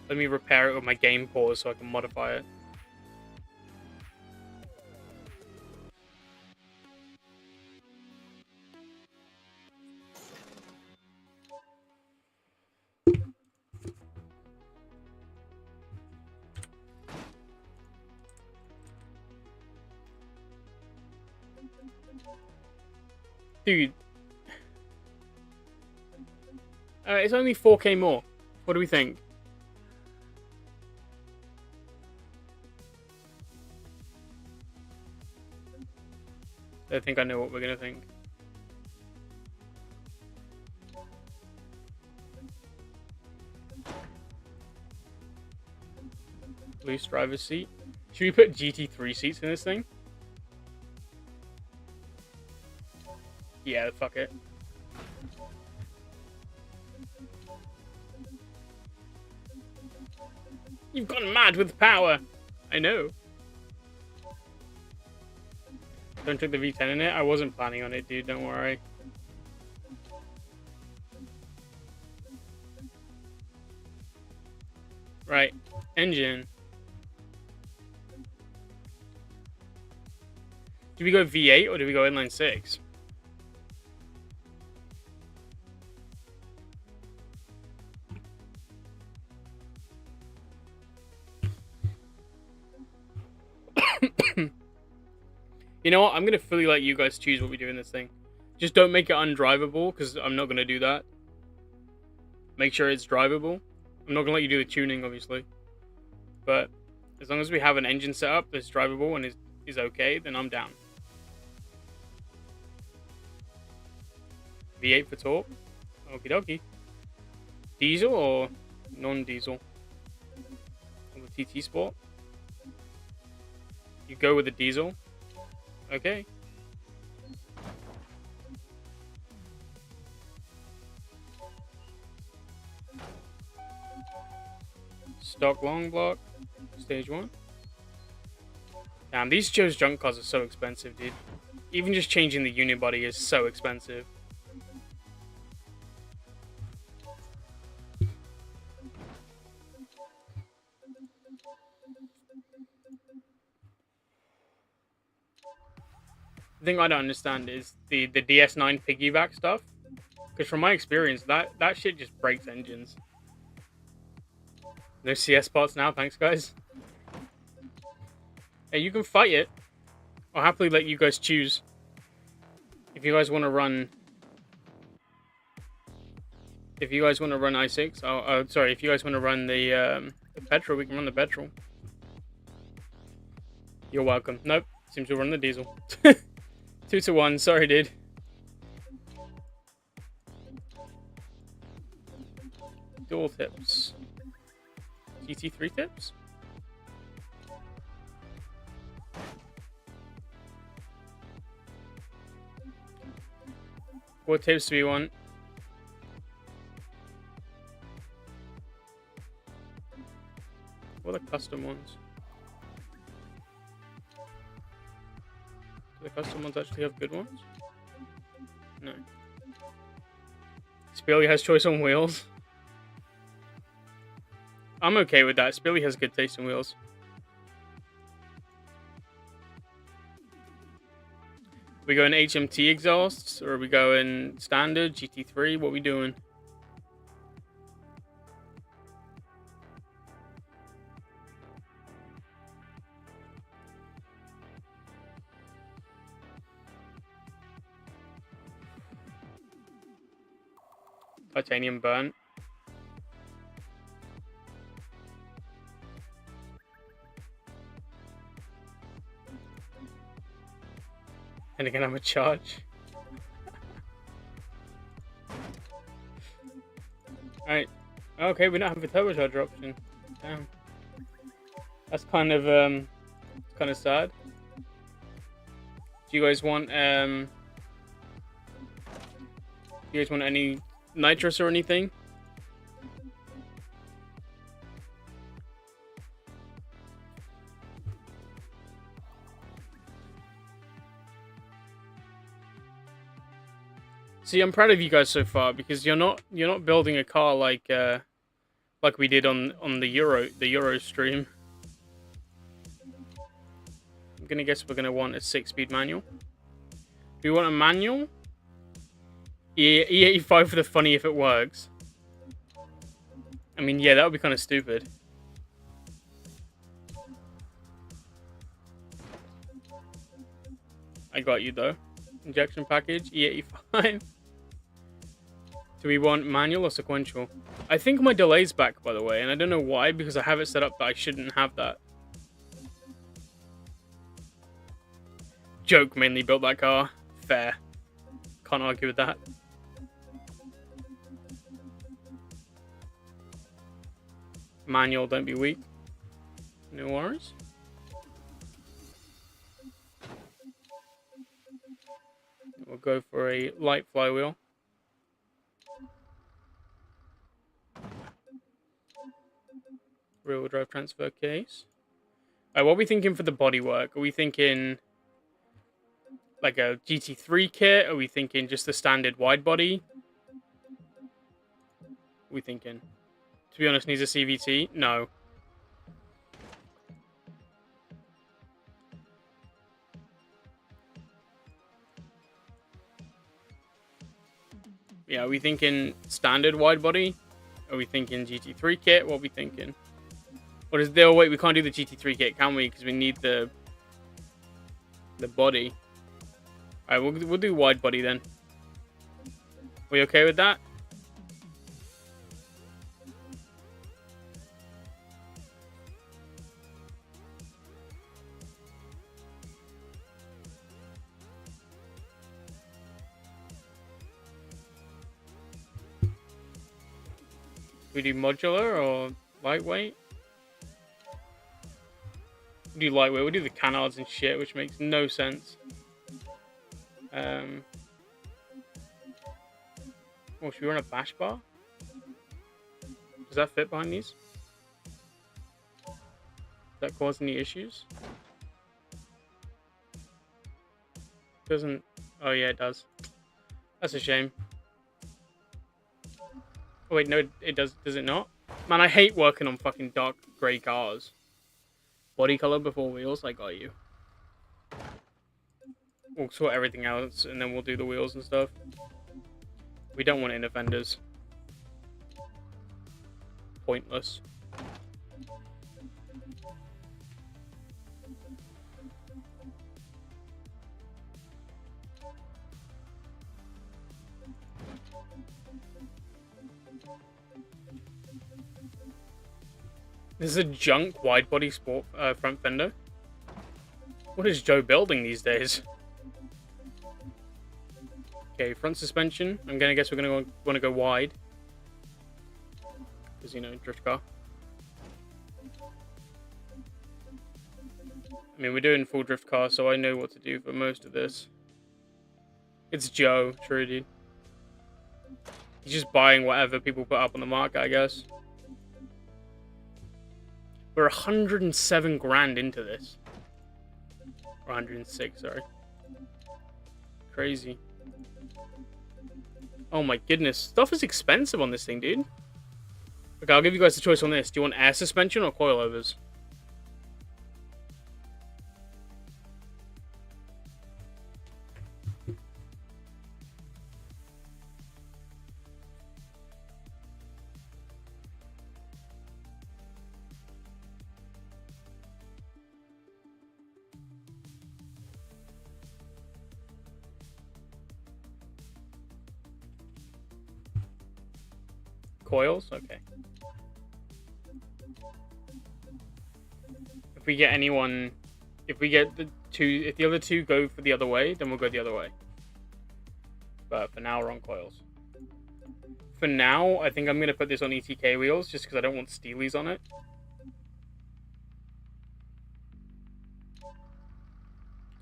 Let me repair it with my game pause so I can modify it. Dude. It's only 4K more. What do we think? I think I know what we're gonna think. loose driver's seat. Should we put GT3 seats in this thing? Yeah, fuck it. You've gone mad with power. I know. Don't take the V10 in it. I wasn't planning on it, dude. Don't worry. Right. Engine. Do we go V8 or do we go inline 6? You know what? I'm going to fully let you guys choose what we do in this thing. Just don't make it undrivable, because I'm not going to do that. Make sure it's drivable. I'm not going to let you do the tuning, obviously. But as long as we have an engine set up that's drivable and is okay, then I'm down. V8 for torque. Okie dokie. Diesel or non-diesel? Or the TT Sport? You go with the diesel. Okay. Stock long block. Stage 1. Damn, these Joe's junk cars are so expensive, dude. Even just changing the unibody is so expensive. The thing I don't understand is the DS9 piggyback stuff. Because from my experience, that shit just breaks engines. No CS parts now, thanks guys. Hey, you can fight it. I'll happily let you guys choose. If you guys want to run... If you guys want to run i6, sorry, if you guys want to run the petrol, we can run the petrol. You're welcome. Nope, seems to run the diesel. 2-1, sorry dude. Dual tips. GT3 tips? What tips do we want? What are the custom ones? Do the custom ones actually have good ones? No. Spilly has choice on wheels. I'm okay with that. Spilly has good taste in wheels. We go in HMT exhausts, or are we going standard, GT3? What are we doing? Titanium burn. And again, I'm a charge. Alright. Okay, we don't have a turbocharger option. Damn. That's kind of sad. Do you guys want any nitrous or anything? See, I'm proud of you guys so far because you're not building a car like we did on the Euro stream. I'm gonna guess we're gonna want a 6-speed manual. Do we want a manual? E85 for the funny if it works. I mean, yeah, that would be kind of stupid. I got you though. Injection package, E85. Do we want manual or sequential? I think my delay's back, by the way, and I don't know why, because I have it set up that I shouldn't have that. Joke mainly built that car. Fair. Can't argue with that. Manual, don't be weak. No worries. We'll go for a light flywheel. Rear-wheel drive transfer case. What are we thinking for the bodywork? Are we thinking like a GT3 kit? Are we thinking just the standard wide body? What are we thinking? To be honest, needs a CVT? No. Yeah, are we thinking standard wide body? Are we thinking GT3 kit? What are we thinking? What is there? Wait, we can't do the GT3 kit, can we? Because we need the body. All right, we'll do wide body then. We okay with that? We do modular or lightweight? We do lightweight. We do the canards and shit, which makes no sense. Oh, should we run a bash bar? Does that fit behind these? Does that cause any issues? Doesn't. Oh yeah, it does. That's a shame. Oh wait, no, it does. Does it not? Man, I hate working on fucking dark grey cars. Body color before wheels. I got you. We'll sort everything else, and then we'll do the wheels and stuff. We don't want inner fenders. Pointless. This is a junk wide body sport front fender. What is Joe building these days? Okay, front suspension. I'm gonna guess we're gonna want to go wide, because you know, drift car. I mean, we're doing full drift car, so I know what to do for most of this. It's Joe, true dude. He's just buying whatever people put up on the market, I guess. We're 107 grand into this. Or 106, sorry. Crazy. Oh my goodness. Stuff is expensive on this thing, dude. Okay, I'll give you guys the choice on this. Do you want air suspension or coilovers? Coils? Okay. If we get anyone... If we get the two... If the other two go for the other way, then we'll go the other way. But for now, we're on coils. For now, I think I'm going to put this on ETK wheels, just because I don't want steelies on it.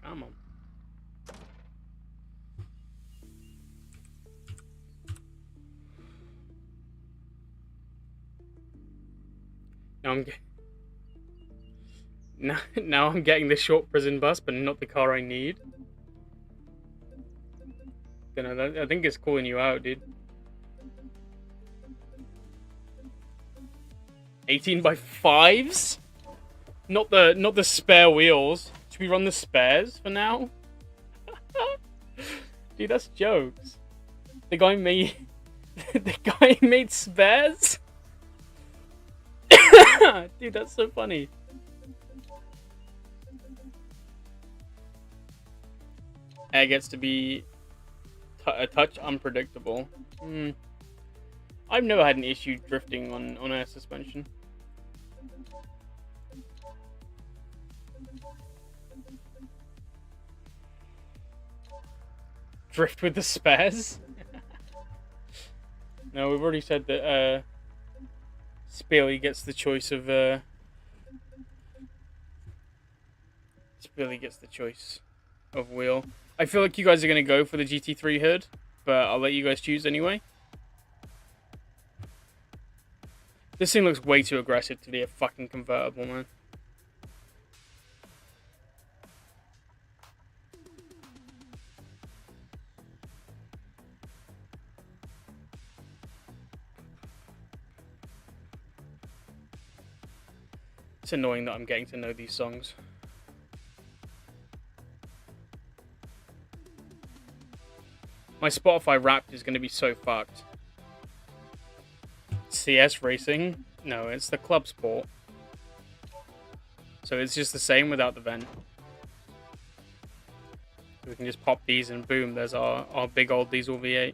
Come on. Now I'm getting the short prison bus, but not the car I need. You know, I think it's calling you out, dude. 18 by 5s? Not the spare wheels. Should we run the spares for now? Dude, that's jokes. The guy made spares? Dude, that's so funny. Air gets to be a touch unpredictable. I've never had an issue drifting on air suspension. Drift with the spares? No, we've already said that Spilly gets the choice of Billy gets the choice of wheel. I feel like you guys are going to go for the GT3 hood, but I'll let you guys choose anyway. This thing looks way too aggressive to be a fucking convertible, man. It's annoying that I'm getting to know these songs. My Spotify Wrapped is going to be so fucked. CS Racing? No, it's the Club Sport. So it's just the same without the vent. We can just pop these and boom, there's our big old diesel V8.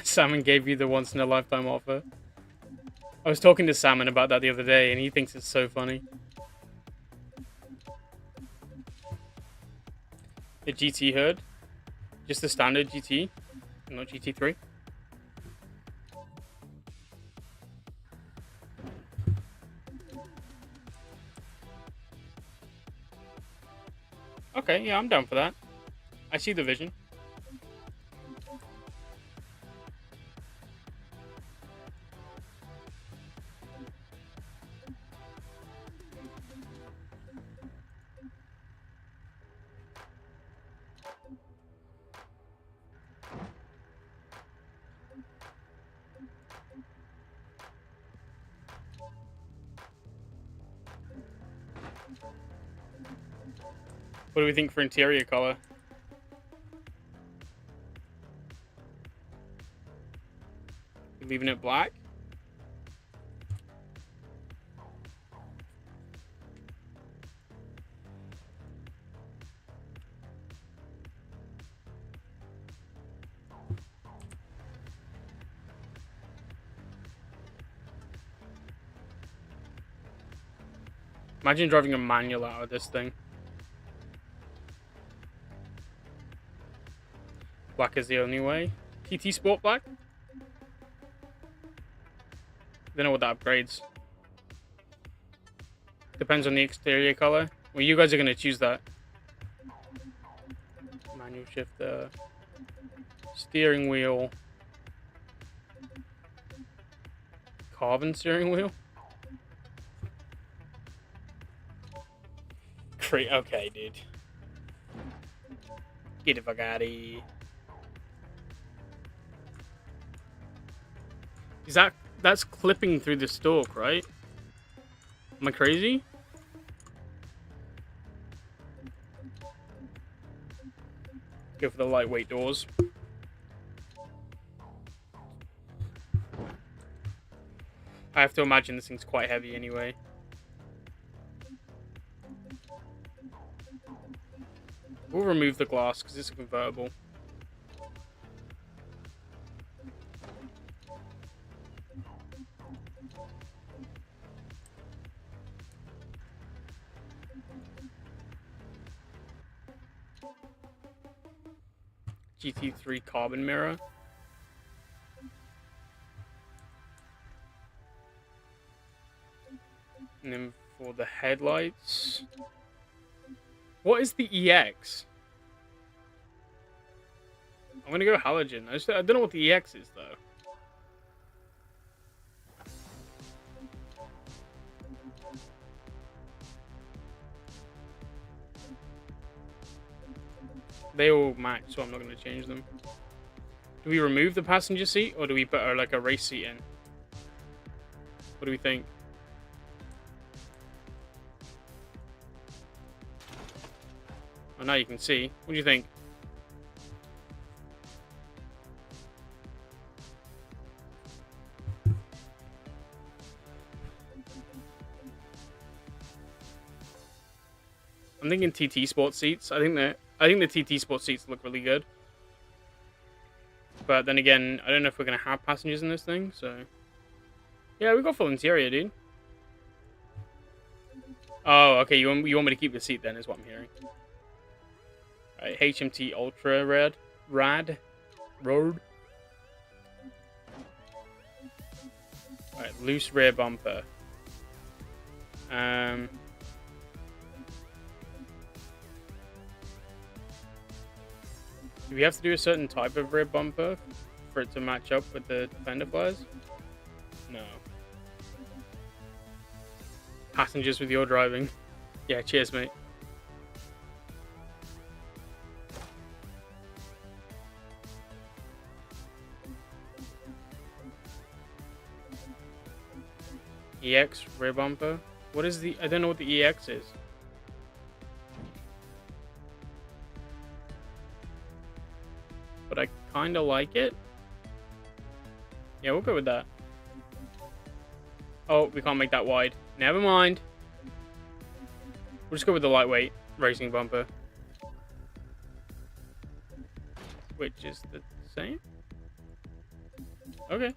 Salmon gave you the once-in-a-lifetime offer. I was talking to Salmon about that the other day, and he thinks it's so funny. The GT hood? Just the standard GT, not GT3? Okay, yeah, I'm down for that. I see the vision. What do we think for interior color? You leaving it black? Imagine driving a manual out of this thing. Black is the only way. TT Sport Black? Don't know what that upgrades. Depends on the exterior color. Well, you guys are gonna choose that. Manual shifter. Steering wheel. Carbon steering wheel? Great. Okay, dude. Get the fuck out of here. That's clipping through the stalk, right? Am I crazy? Go for the lightweight doors. I have to imagine this thing's quite heavy anyway. We'll remove the glass because it's a convertible. GT3 carbon mirror. And then for the headlights... What is the EX? I'm gonna go halogen. I don't know what the EX is though. They all match, so I'm not gonna change them. Do we remove the passenger seat or do we put like a race seat in? What do we think? Oh, now you can see. What do you think? I'm thinking TT Sport seats. I think the TT Sport seats look really good. But then again, I don't know if we're going to have passengers in this thing, so... Yeah, we got full interior, dude. Oh, okay, you want me to keep the seat then, is what I'm hearing. Alright, HMT Ultra Rad. Road. Alright, loose rear bumper. Do we have to do a certain type of rear bumper for it to match up with the fender flares? No. Passengers with your driving. Yeah, cheers, mate. EX rear bumper? What is the... I don't know what the EX is. But I kind of like it. Yeah, we'll go with that. Oh, we can't make that wide. Never mind. We'll just go with the lightweight racing bumper. Which is the same? Okay.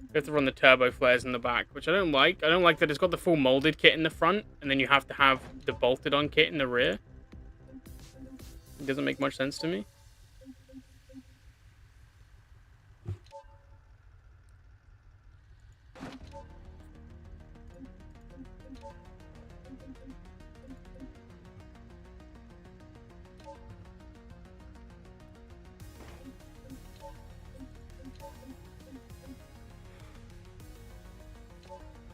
We have to run the turbo flares in the back, which I don't like. I don't like that it's got the full molded kit in the front, and then you have to have the bolted on kit in the rear. It doesn't make much sense to me.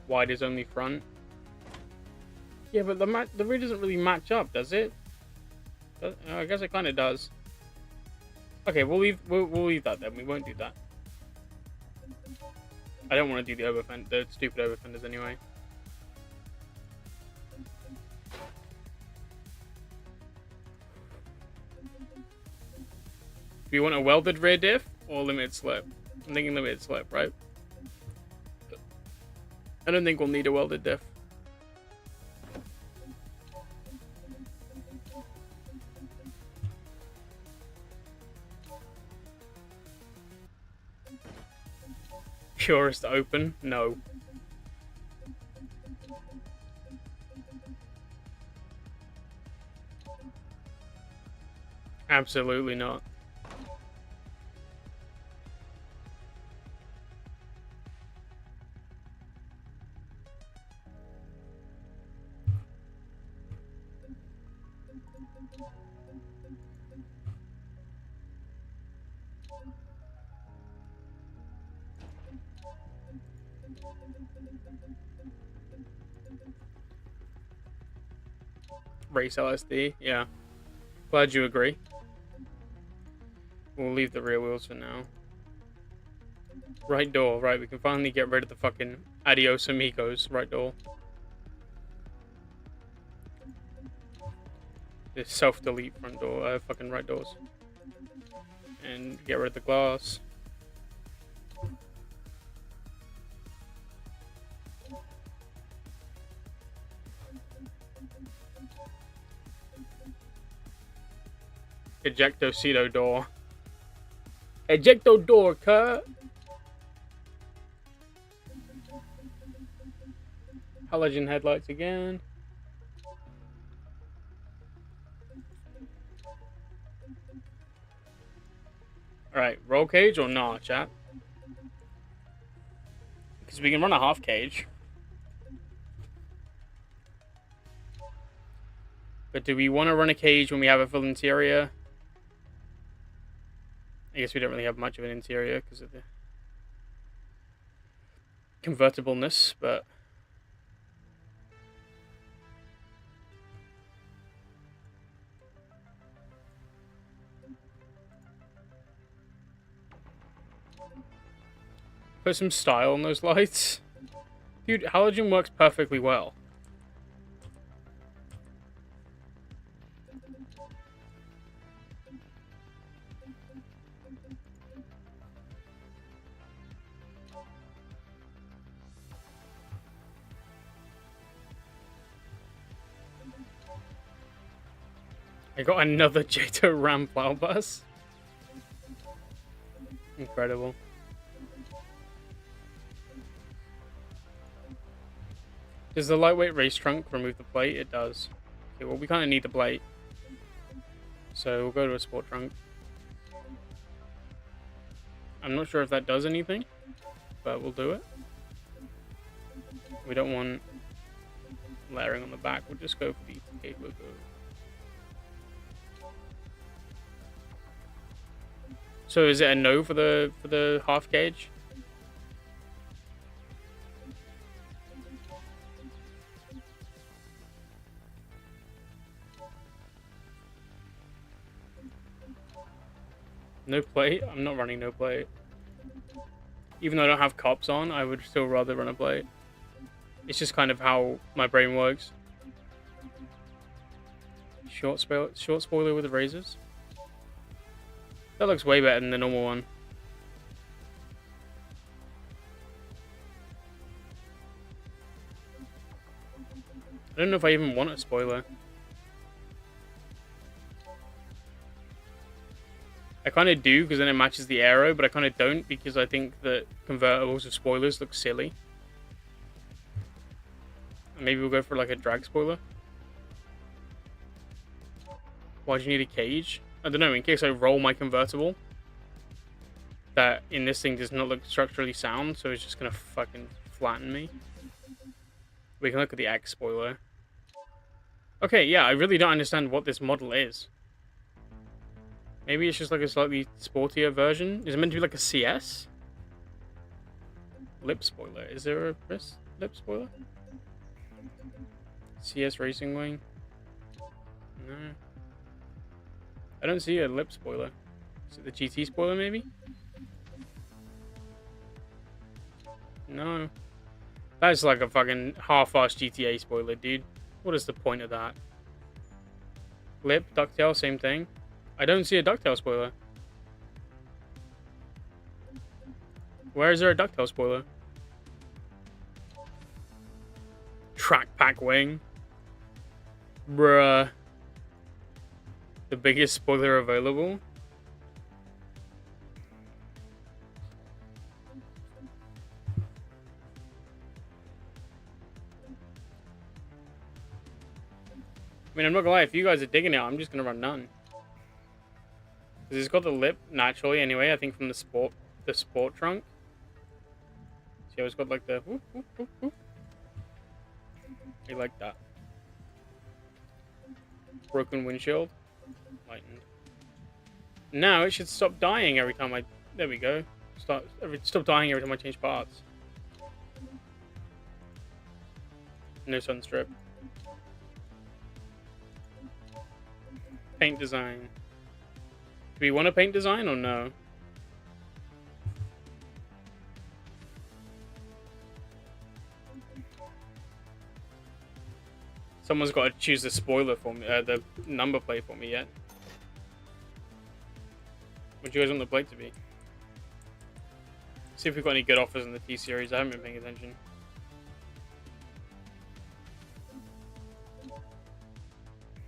Wide is only front. Yeah, but the rear doesn't really match up, does it? I guess it kind of does. Okay, we'll leave that then. We won't do that. I don't want to do the stupid over fenders anyway. Do you want a welded rear diff or limited slip? I'm thinking limited slip, right? I don't think we'll need a welded diff. Purest open? No. Absolutely not. Race LSD, yeah. Glad you agree. We'll leave the rear wheels for now. Right door, right, we can finally get rid of the fucking adios amigos, right door. This self-delete front door, fucking right doors. And get rid of the glass. Ejecto-cedo door. Ejecto door, cut! Halogen headlights again. Alright, roll cage or not, chat? Because we can run a half cage. But do we want to run a cage when we have a full interior? I guess we don't really have much of an interior because of the convertibleness, but... Put some style on those lights. Dude, halogen works perfectly well. I got another Jato Ram plow bus. Incredible. Does the lightweight race trunk remove the plate? It does. Okay, well, we kind of need the plate. So we'll go to a sport trunk. I'm not sure if that does anything, but we'll do it. We don't want layering on the back. We'll just go for the tape logo. So is it a no for the half gauge? No plate? I'm not running no plate. Even though I don't have cops on, I would still rather run a plate. It's just kind of how my brain works. Short spoiler with the razors. That looks way better than the normal one. I don't know if I even want a spoiler. I kind of do because then it matches the aero, but I kind of don't because I think that convertibles with spoilers look silly. Maybe we'll go for like a drag spoiler. Why do you need a cage? I don't know, in case I roll my convertible. That in this thing does not look structurally sound, so it's just gonna fucking flatten me. We can look at the X spoiler. Okay, yeah, I really don't understand what this model is. Maybe it's just like a slightly sportier version. Is it meant to be like a CS? Lip spoiler. Is there a lip spoiler? CS Racing Wing? No. I don't see a lip spoiler. Is it the GT spoiler, maybe? No. That's like a fucking half-assed GTA spoiler, dude. What is the point of that? Lip, ducktail, same thing. I don't see a ducktail spoiler. Where is there a ducktail spoiler? Track pack wing. Bruh. The biggest spoiler available. I mean, I'm not gonna lie, if you guys are digging it, I'm just gonna run none. Because it's got the lip naturally anyway, I think from the sport trunk. See how it's got like the whoop, whoop, whoop, whoop. I like that. Broken windshield. Lightened. Now it should stop dying every time I... There we go. Stop dying every time I change parts. No sun strip. Paint design. Do we want a paint design or no? Someone's got to choose the spoiler for me, the number plate for me yet. What do you guys want the plate to be? See if we've got any good offers in the T series. I haven't been paying attention.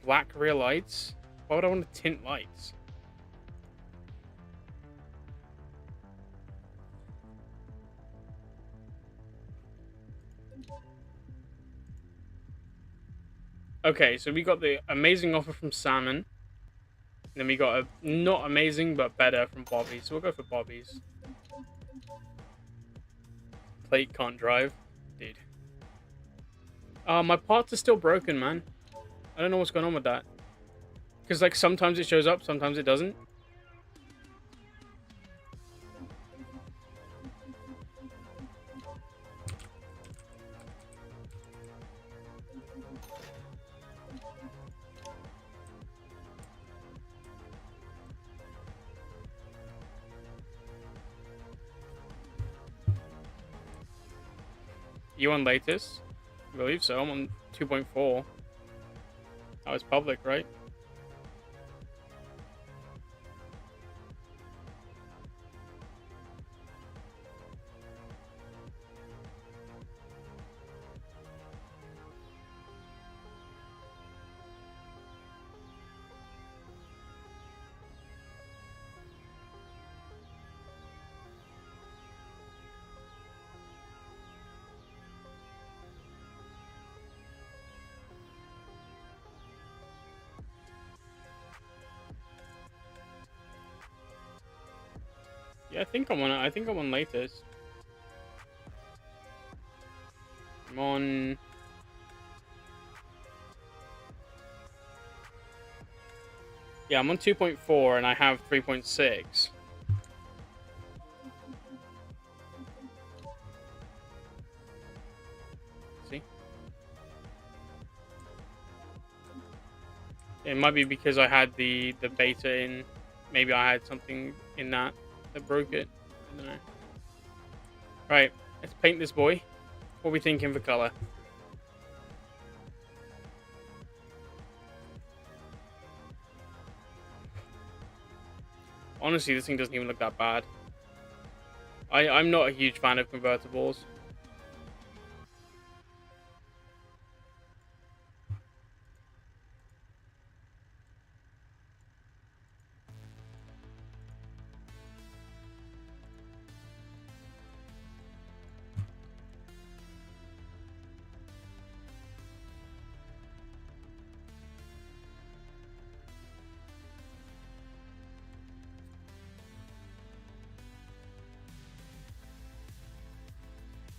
Black rear lights? Why would I want to tint lights? Okay, so we got the amazing offer from Salmon. Then we got a not amazing, but better from Bobby. So we'll go for Bobby's. Plate can't drive. Dude. My parts are still broken, man. I don't know what's going on with that. Because, like, sometimes it shows up, sometimes it doesn't. You on latest? I believe so. I'm on 2.4. Oh, it's public, right? Yeah, I think I'm on. I think I'm on latest. I'm on. Yeah, I'm on 2.4 and I have 3.6. See? It might be because I had the beta in. Maybe I had something in that broke it. I don't know. Right, let's paint this boy. What are we thinking for color? Honestly, this thing doesn't even look that bad. I'm not a huge fan of convertibles.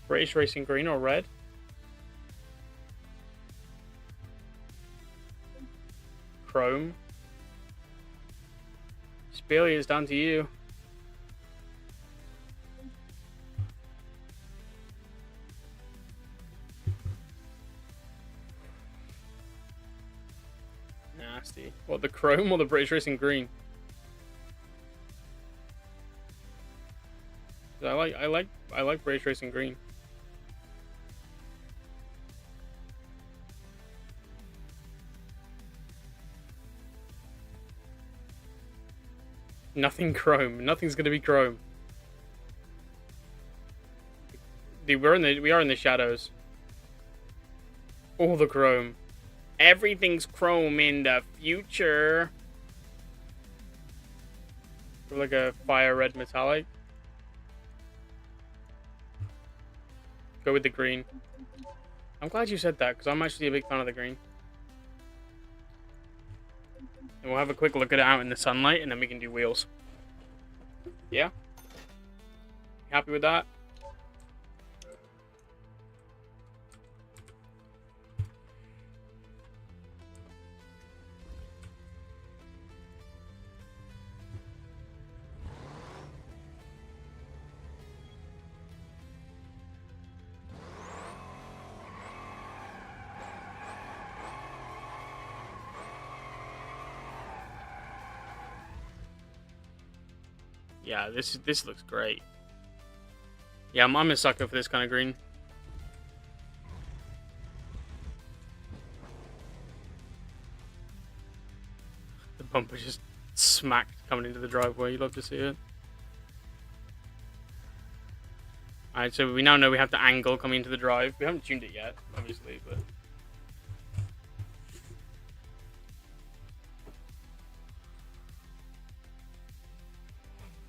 British Racing Green or red? Chrome. Spilly, it's down to you. Nasty. What, the Chrome or the British Racing Green? I like British Racing Green. Nothing chrome. Nothing's gonna be chrome. Dude, we are in the shadows. All the chrome. Everything's chrome in the future. Like a fire red metallic. Go with the green. I'm glad you said that because I'm actually a big fan of the green. And we'll have a quick look at it out in the sunlight and then we can do wheels. Yeah? Happy with that? Yeah, this looks great. Yeah, I'm a sucker for this kind of green. The bumper just smacked coming into the driveway. You love to see it. Alright, so we now know we have to angle coming into the drive. We haven't tuned it yet, obviously, but...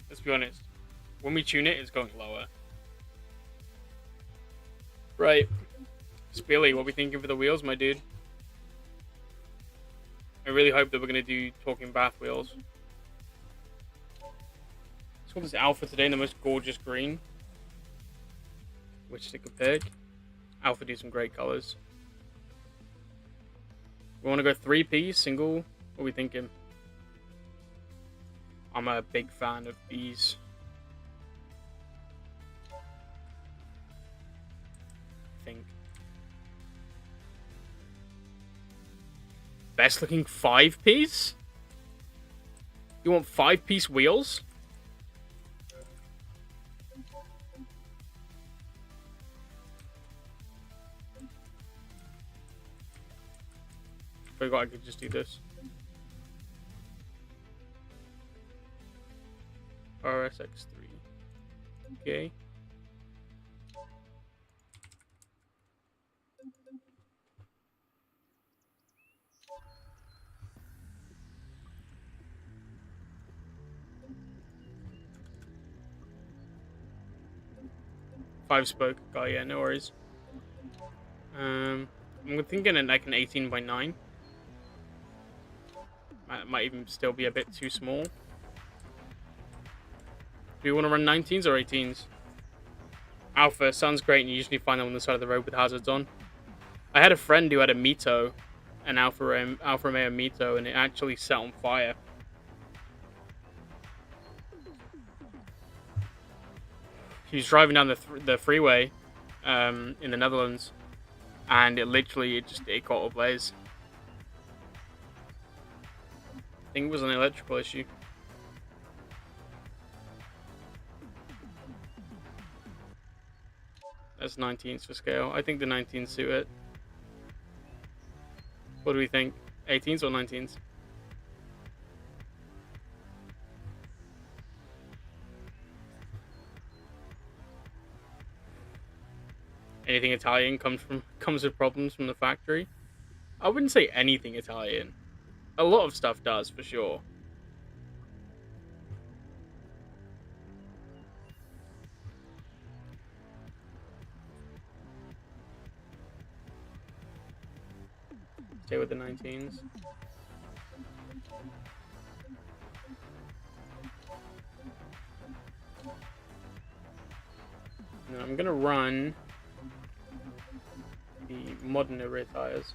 Let's be honest. When we tune it, it's going lower. Right. Spilly, what are we thinking for the wheels, my dude? I really hope that we're going to do talking bath wheels. Let's call this Alpha today in the most gorgeous green. Which stick a pick. Alpha do some great colors. We want to go 3-piece, single. What are we thinking? I'm a big fan of these. I think. Best looking 5-piece? You want 5-piece wheels? Forgot I could just do this. RSX3. Okay. Five spoke. Oh yeah, no worries. I'm thinking like an 18x9. Might even still be a bit too small. Do you want to run 19s or 18s? Alpha sounds great, and you usually find them on the side of the road with hazards on. I had a friend who had a Mito, an Alfa Romeo Mito, and it actually set on fire. He was driving down the freeway in the Netherlands, and it caught ablaze. I think it was an electrical issue. That's 19s for scale. I think the 19s suit it. What do we think? 18s or 19s? Anything Italian comes with problems from the factory. I wouldn't say anything Italian. A lot of stuff does, for sure. Stay with the 19s. And I'm gonna run the modern rear tires.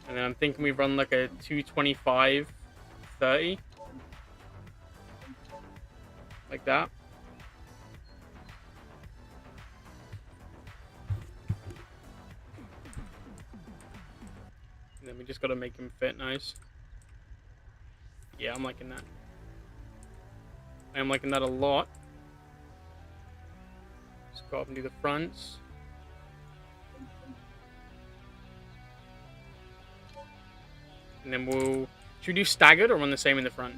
And then I'm thinking we run like a 225/30. Like that. And then we just gotta make him fit nice. Yeah, I'm liking that. I am liking that a lot. Let's go up and do the fronts. And then should we do staggered or run the same in the front?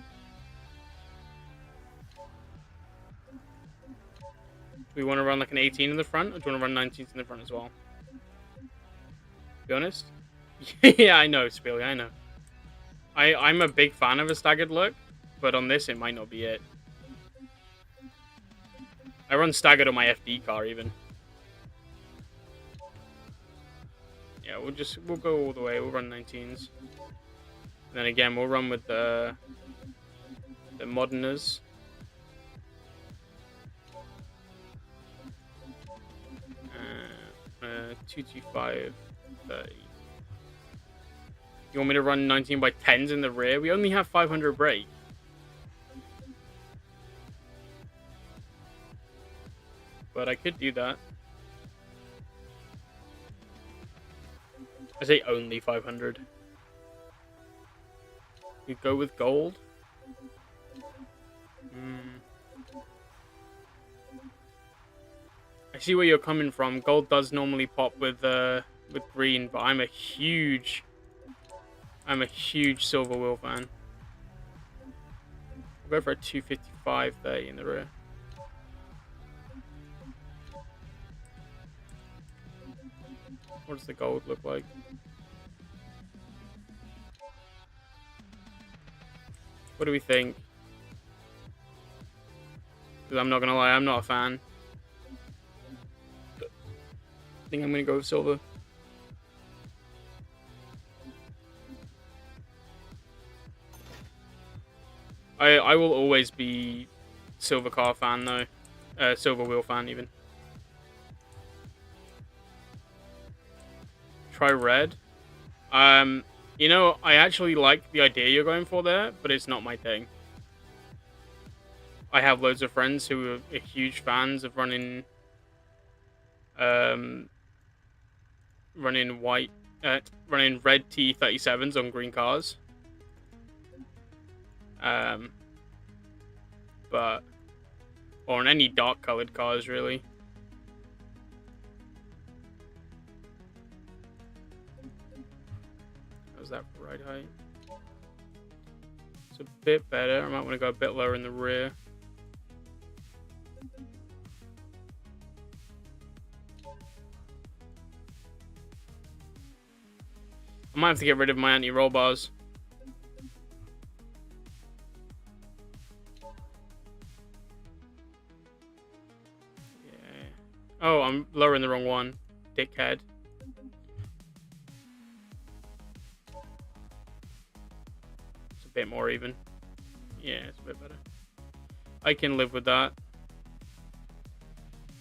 Do we want to run like an 18 in the front, or do you want to run 19s in the front as well? Be honest? Yeah, I know, Spielly, I know. I'm a big fan of a staggered look, but on this it might not be it. I run staggered on my FD car even. Yeah, we'll go all the way. We'll run 19s. And then again, we'll run with the moderners. 225/30. You want me to run 19/10s in the rear? We only have 500 brake. But I could do that. I say only 500. You go with gold? I see where you're coming from. Gold does normally pop with green, but I'm a huge silver wheel fan. I'll go for a 255/30 in the rear. What does the gold look like? What do we think? Because I'm not gonna lie, I'm not a fan. I think I'm gonna go with silver. I will always be silver car fan though, silver wheel fan even. Try red. You know, I actually like the idea you're going for there, but it's not my thing. I have loads of friends who are huge fans of running running red T37s on green cars. But or on any dark colored cars really. How's that for ride height? It's a bit better. I might want to go a bit lower in the rear. I might have to get rid of my anti-roll bars. Yeah. Oh, I'm lowering the wrong one. Dickhead. bit more even. Yeah, it's a bit better. I can live with that.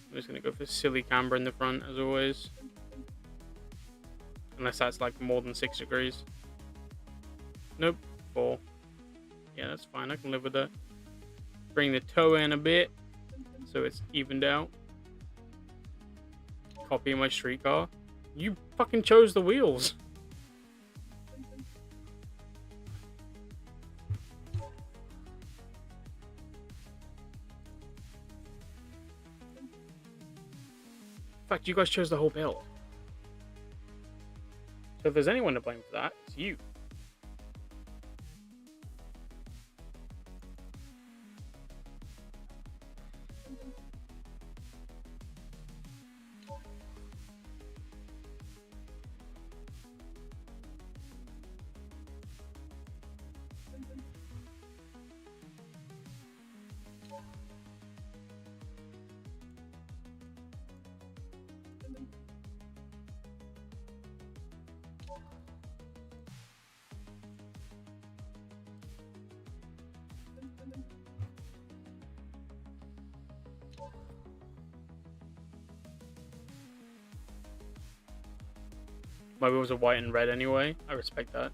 I'm just gonna go for silly camber in the front as always. Unless that's like more than 6 degrees. Nope, 4. Yeah, that's fine. I can live with that. Bring the toe in a bit so it's evened out. Copy my streetcar. You fucking chose the wheels. In fact, you guys chose the whole build. So if there's anyone to blame for that, it's you. My wheels are white and red anyway. I respect that.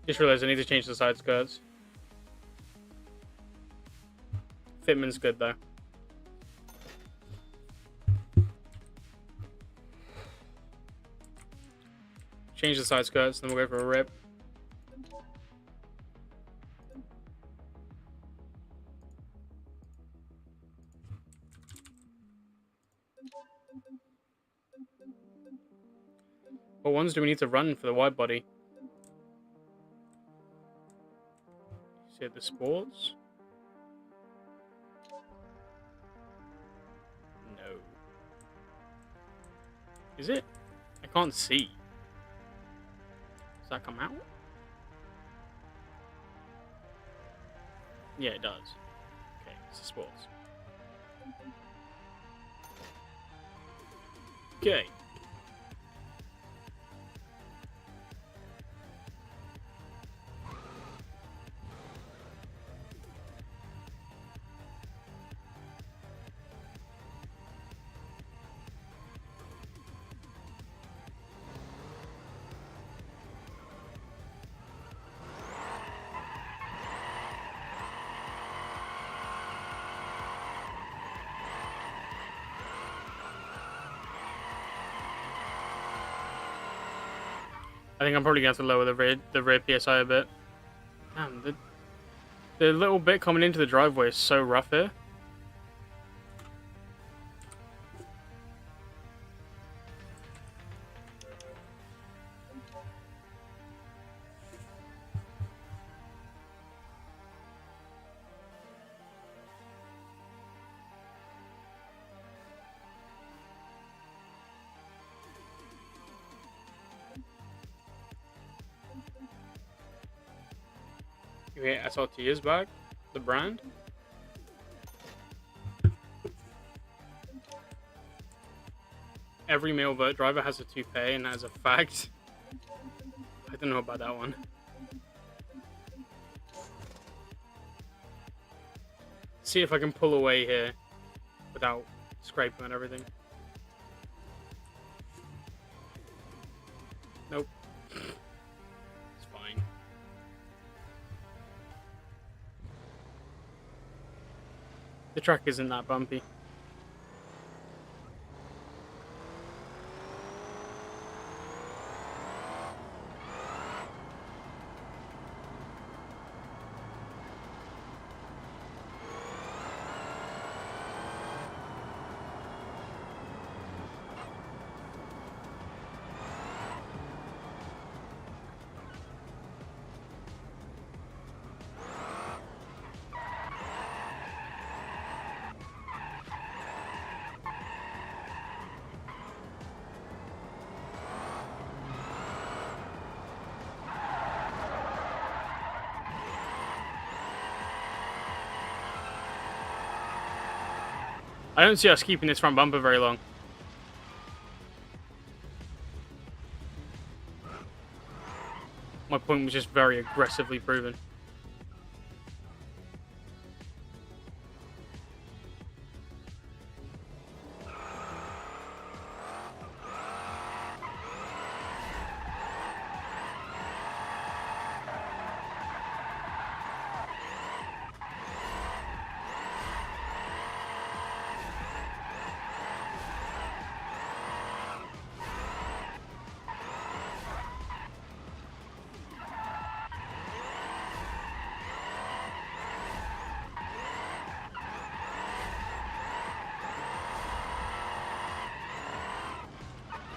Just realized I need to change the side skirts. Fitment's good though. Change the side skirts, then we'll go for a rip. What ones do we need to run for the wide body? Is it the sports? No. Is it? I can't see. Does that come out? Yeah, it does. Okay, it's the sports. Okay. I think I'm probably going to have to lower the rear PSI a bit. Damn, the little bit coming into the driveway is so rough here. You hear SRT is back? The brand? Every male vert driver has a toupee, and as a fact, I don't know about that one. See if I can pull away here without scraping and everything. Nope. It's fine. The track isn't that bumpy. I don't see us keeping this front bumper very long. My point was just very aggressively proven.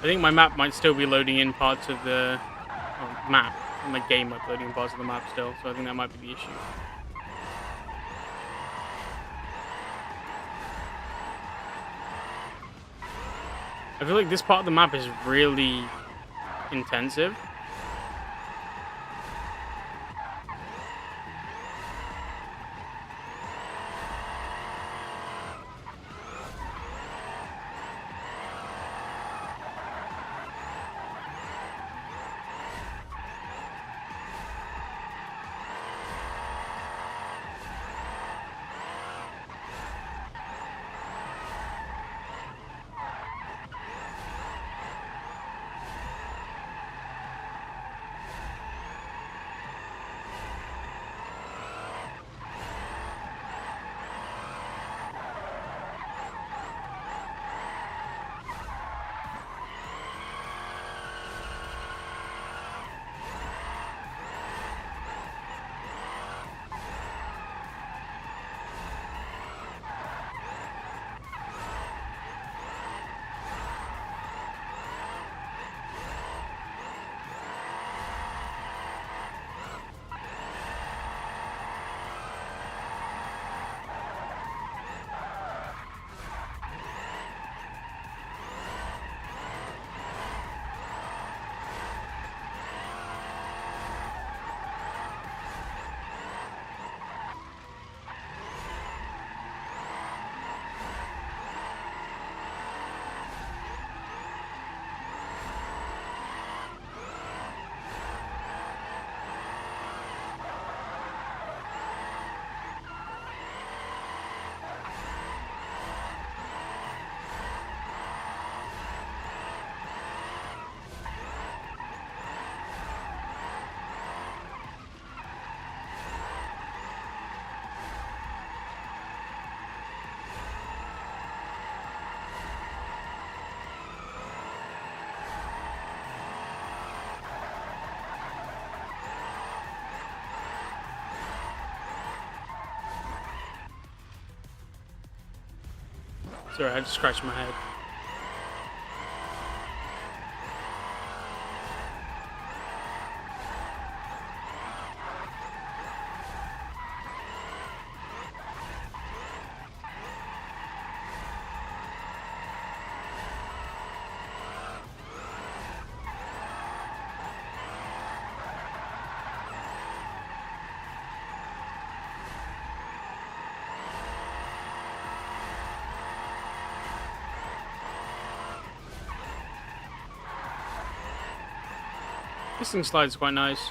I think my map might still be loading in parts of the map. My game might be loading in parts of the map still, so I think that might be the issue. I feel like this part of the map is really intensive. Sorry, I just scratched my head. This thing slides quite nice.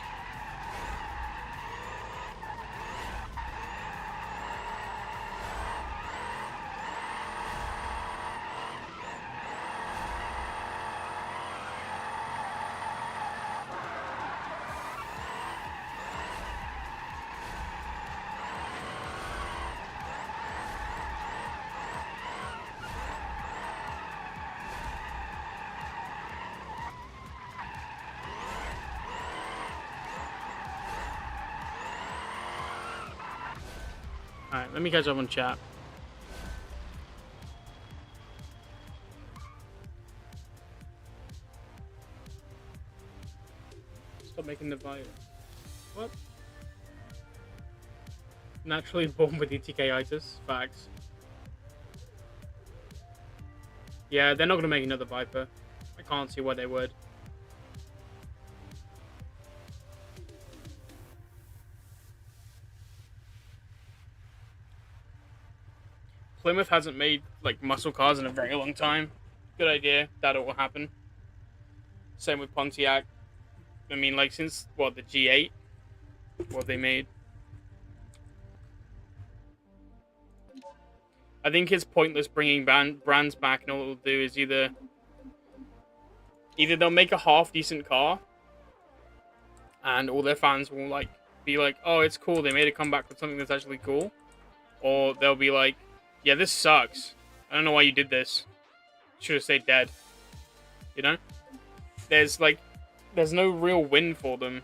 Alright, let me catch up on chat. Stop making the vibe. What? Naturally born with ETK-itis. Facts. Yeah, they're not going to make another Viper. I can't see why they would. Plymouth hasn't made like muscle cars in a very long time. Good idea. That will happen. Same with Pontiac. I mean, like since what the G8, what they made. I think it's pointless bringing brands back, and all it'll do is either they'll make a half decent car, and all their fans will like be like, "Oh, it's cool. They made a comeback with something that's actually cool," or they'll be like, "Yeah, this sucks. I don't know why you did this. Should have stayed dead." You know, there's no real win for them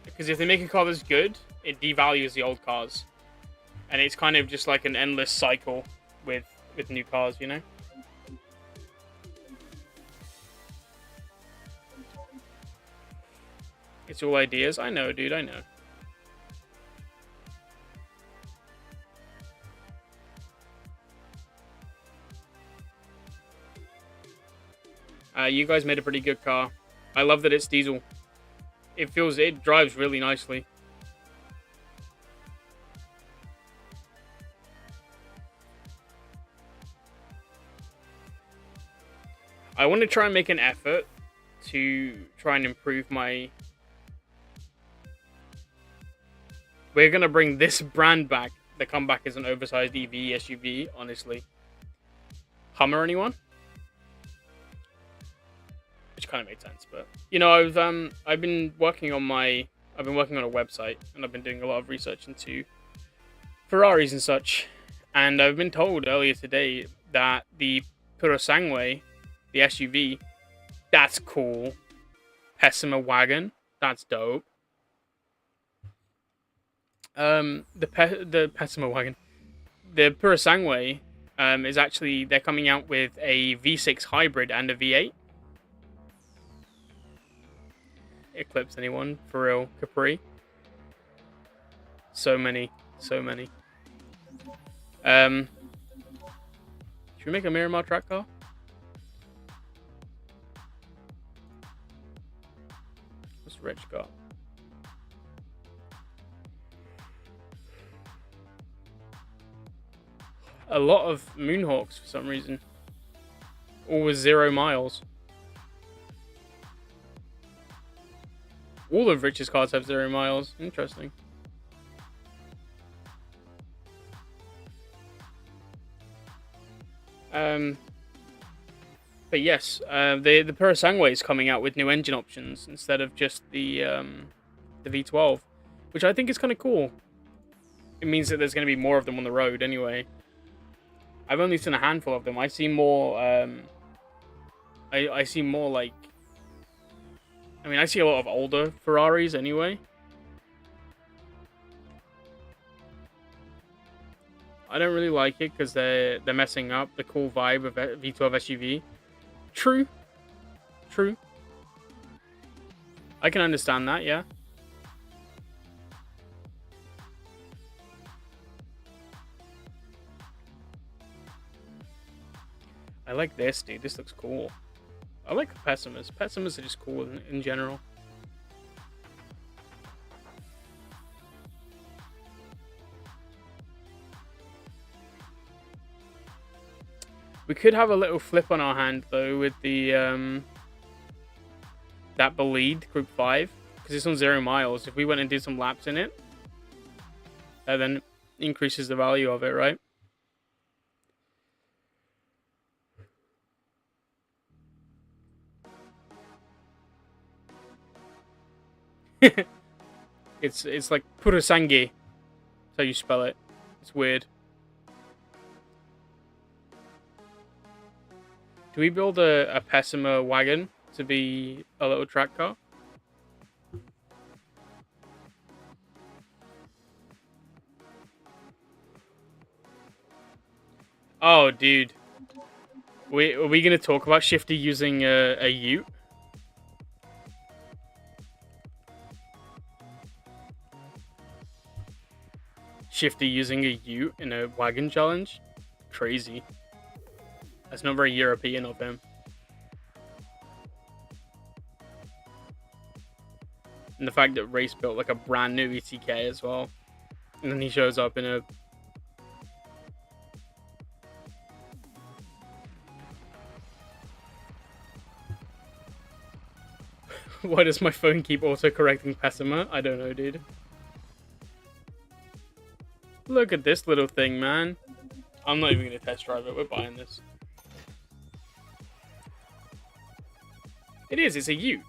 because if they make a car that's good, it devalues the old cars, and it's kind of just like an endless cycle with new cars. You know. It's all ideas. I know, dude. I know. You guys made a pretty good car. I love that it's diesel. It drives really nicely. I want to try and make an effort to try and improve my... We're going to bring this brand back. The comeback is an oversized EV SUV, honestly. Hummer, anyone? Which kind of made sense, but you know, I've been working on a website, and I've been doing a lot of research into Ferraris and such, and I've been told earlier today that the Purosangue, the SUV, that's cool. Pessima wagon, that's dope. The Pessima wagon, the Purosangue, is actually, they're coming out with a V6 hybrid and a V8. Eclipse, anyone? For real. Capri. So many. Should we make a Miramar track car? What's Rich got? A lot of Moonhawks for some reason. All with 0 miles. All of Rich's cars have 0 miles. Interesting. But yes, the Purosangue is coming out with new engine options instead of just the V12, which I think is kind of cool. It means that there's going to be more of them on the road anyway. I've only seen a handful of them. I see more. I see more like. I mean, I see a lot of older Ferraris anyway. I don't really like it because they're messing up the cool vibe of V12 SUV. True. I can understand that, yeah. I like this, dude. This looks cool. I like Pessimas. Pessimas are just cool in general. We could have a little flip on our hand though with the that Bolide Group 5 because it's on 0 miles. If we went and did some laps in it, that then increases the value of it, right? It's like Purosangue. That's how you spell it. It's weird. Do we build a Pessima wagon to be a little track car? Oh, dude. Are we going to talk about Shifty using a ute? Shifty using a ute in a wagon challenge? Crazy. That's not very European of him. And the fact that Race built like a brand new ETK as well. And then he shows up in a... Why does my phone keep auto-correcting Pessima? I don't know, dude. Look at this little thing, man. I'm not even going to test drive it. We're buying this. It is. It's a Ute.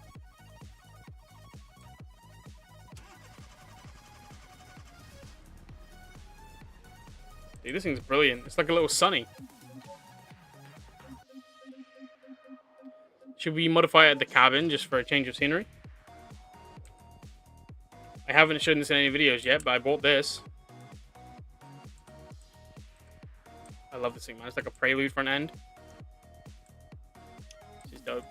Dude, this thing's brilliant. It's like a little Sunny. Should we modify it at the cabin just for a change of scenery? I haven't shown this in any videos yet, but I bought this. I love this thing, man. It's like a Prelude front end. This is dope.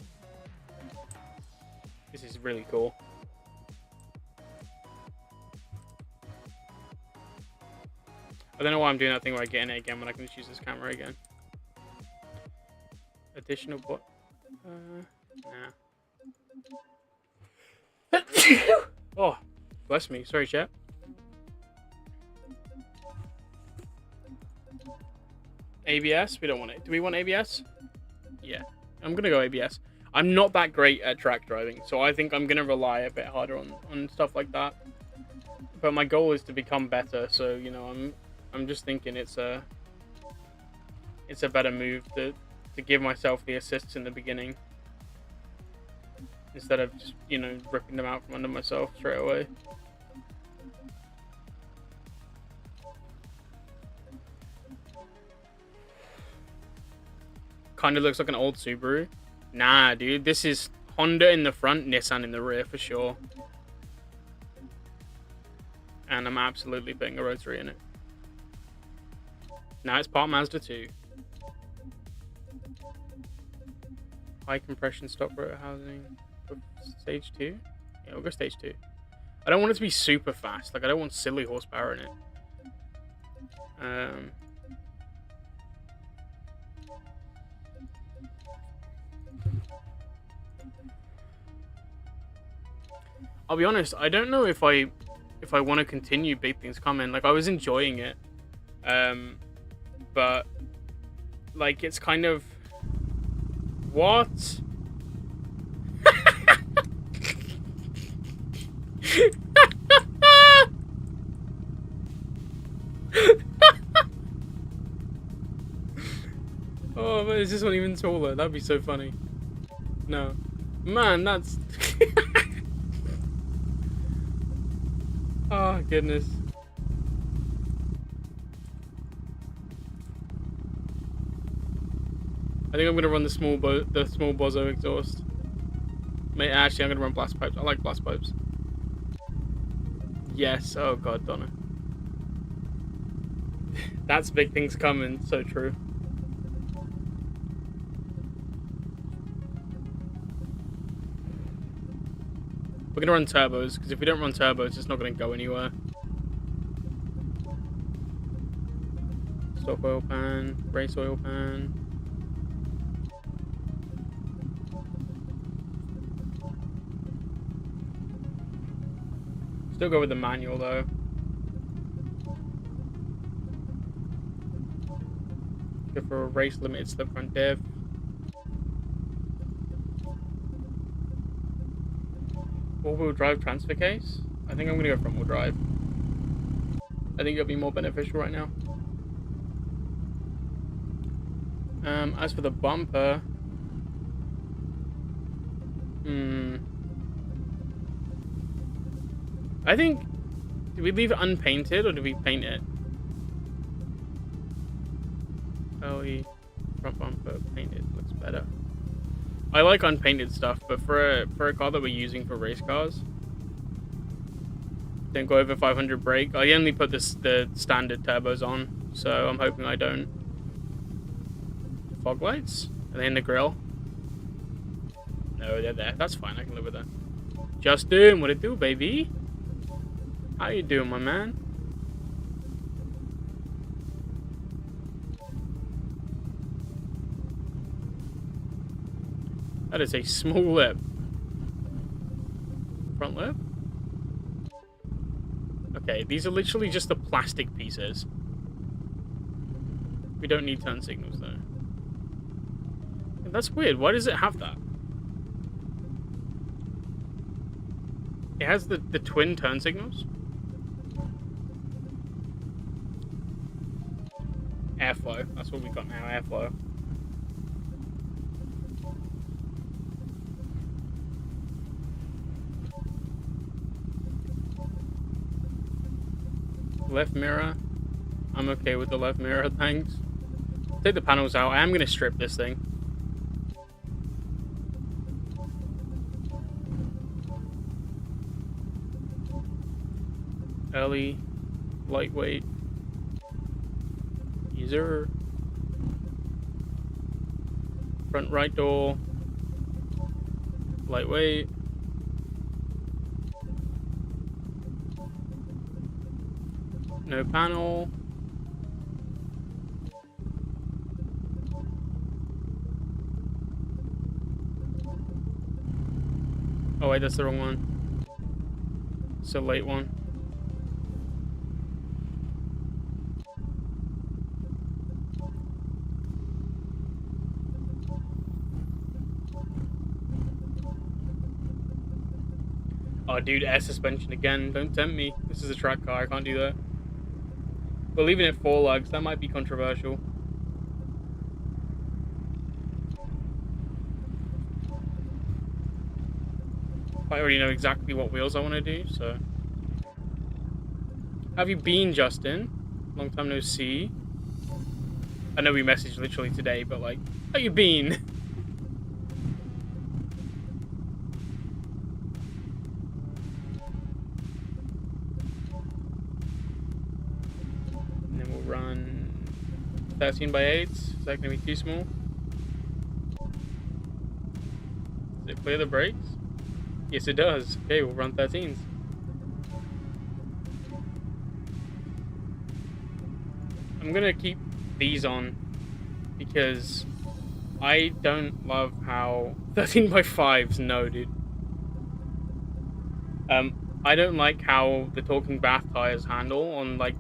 This is really cool. I don't know why I'm doing that thing where I get in it again when I can just use this camera again. Additional what? Nah. Oh, bless me. Sorry, chat. ABS? We don't want it. Do we want ABS? Yeah. I'm going to go ABS. I'm not that great at track driving, so I think I'm going to rely a bit harder on stuff like that. But my goal is to become better, so, you know, I'm just thinking it's a better move to give myself the assists in the beginning instead of just, you know, ripping them out from under myself straight away. Kind of looks like an old Subaru. Nah, dude, this is Honda in the front, Nissan in the rear for sure. And I'm absolutely putting a rotary in it. Now it's part Mazda 2. High compression stock rotor housing. Stage 2? Yeah, we'll go stage 2. I don't want it to be super fast. Like, I don't want silly horsepower in it. I'll be honest, I don't know if I want to continue Big Things Coming. Like, I was enjoying it. But like, it's kind of what? Oh man, is this one even taller? That'd be so funny. No. Man, that's oh goodness. I think I'm gonna run the small Bozo exhaust. Actually, I'm gonna run blast pipes. I like blast pipes. Yes. Oh god, Donna. That's Big Things Coming. So true. We're gonna run turbos because if we don't run turbos, it's not gonna go anywhere. Stock oil pan, race oil pan. Still go with the manual though. Go for a race limited slip front diff. All-wheel drive transfer case? I think I'm gonna go front-wheel drive. I think it'll be more beneficial right now. As for the bumper, I think, do we leave it unpainted or do we paint it? LE front bumper painted looks better. I like unpainted stuff, but for a car that we're using for race cars, don't go over 500 brake. I only put the standard turbos on, so I'm hoping I don't. Fog lights? Are they in the grill? No, they're there. That's fine. I can live with that. Justin, what it do, baby? How you doing, my man? That is a small lip. Front lip? Okay, these are literally just the plastic pieces. We don't need turn signals, though. That's weird. Why does it have that? It has the twin turn signals. Airflow. That's what we got now. Airflow. Left mirror. I'm okay with the left mirror, thanks. Take the panels out. I am going to strip this thing. Early, lightweight. User. Front right door. Lightweight. No panel. Oh wait, that's the wrong one. It's a late one. Oh dude, air suspension again. Don't tempt me. This is a track car, I can't do that. But leaving it 4 lugs, that might be controversial. I already know exactly what wheels I want to do, so. Have you been, Justin? Long time no see. I know we messaged literally today, but like, how you been? And then we'll run 13 by 8s. Is that going to be too small? Does it clear the brakes? Yes, it does. Okay, we'll run 13s. I'm gonna keep these on because I don't love how 13 by 5s. No, dude. I don't like how the talking bath tires handle on like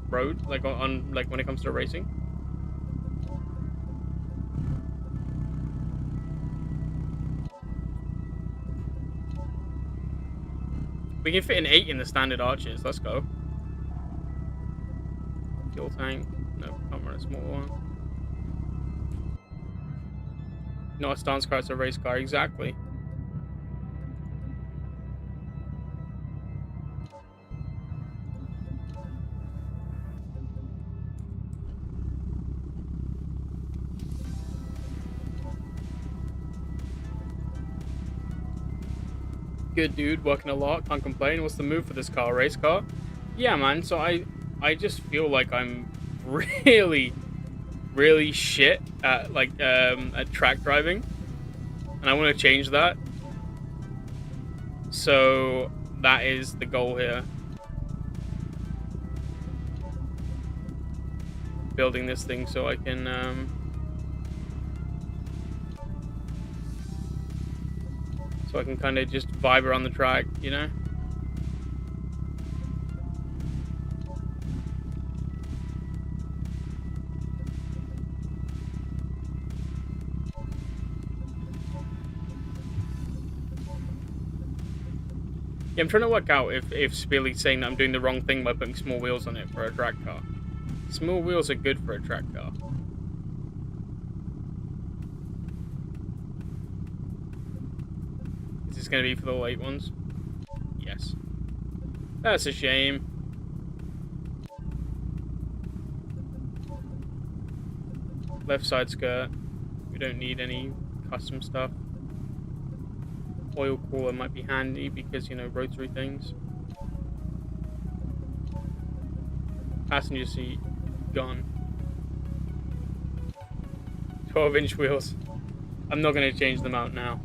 road, like on like when it comes to racing. We can fit an 8 in the standard arches. Let's go. Fuel tank. No, can't run a small one. Not a stance car, it's a race car. Exactly. Good dude, working a lot, can't complain. What's the move for this car? Race car? Yeah, man. So I just feel like I'm really shit at like at track driving, and I want to change that. So that is the goal here. Building this thing so I can kind of just vibe around the track, you know? Yeah, I'm trying to work out if Spilly's saying that I'm doing the wrong thing by putting small wheels on it for a drag car. Small wheels are good for a track car. Is this going to be for the late ones? Yes. That's a shame. Left side skirt. We don't need any custom stuff. Oil cooler might be handy because, you know, rotary things. Passenger seat. Gone. 12-inch wheels. I'm not going to change them out now.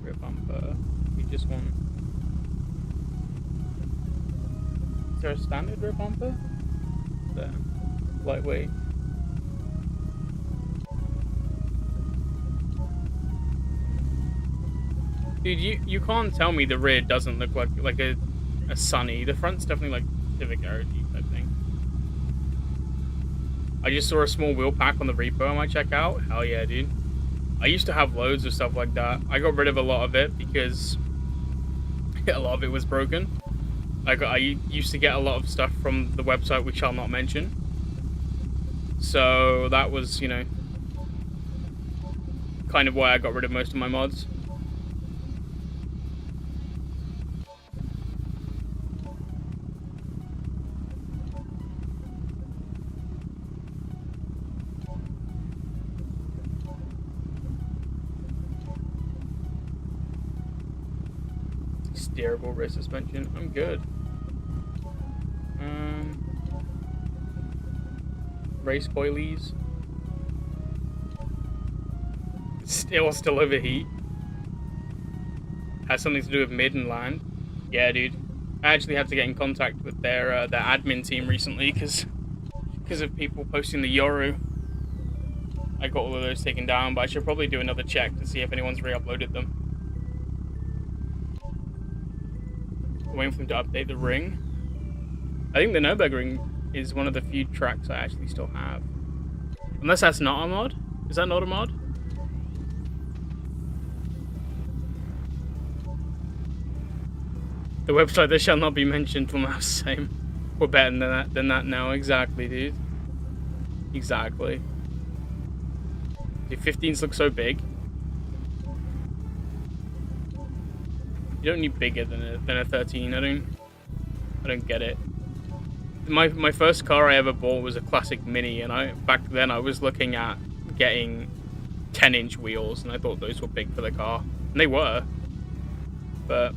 Rear bumper. We just want... Is there a standard rear bumper? There. Lightweight. Dude, you can't tell me the rear doesn't look like a Sunny. The front's definitely like Civic Garage type thing. I just saw a small wheel pack on the repo I might check out. Hell yeah, dude. I used to have loads of stuff like that. I got rid of a lot of it because a lot of it was broken. Like, I used to get a lot of stuff from the website we shall not mention. So that was, you know, kind of why I got rid of most of my mods. Steerable rear suspension. I'm good. Race coilies. Still overheat. Has something to do with mid and land. Yeah, dude. I actually had to get in contact with their admin team recently because of people posting the Yoru. I got all of those taken down, but I should probably do another check to see if anyone's re-uploaded them. I'm waiting for them to update the ring. I think the Nürburgring is one of the few tracks I actually still have. Unless that's not a mod? Is that not a mod? The website that shall not be mentioned will have the same. We're better than that now. Exactly, dude. Exactly. Dude, 15s look so big. You don't need bigger than a 13. I don't get it. My first car I ever bought was a classic Mini, and back then I was looking at getting 10-inch wheels, and I thought those were big for the car, and they were, but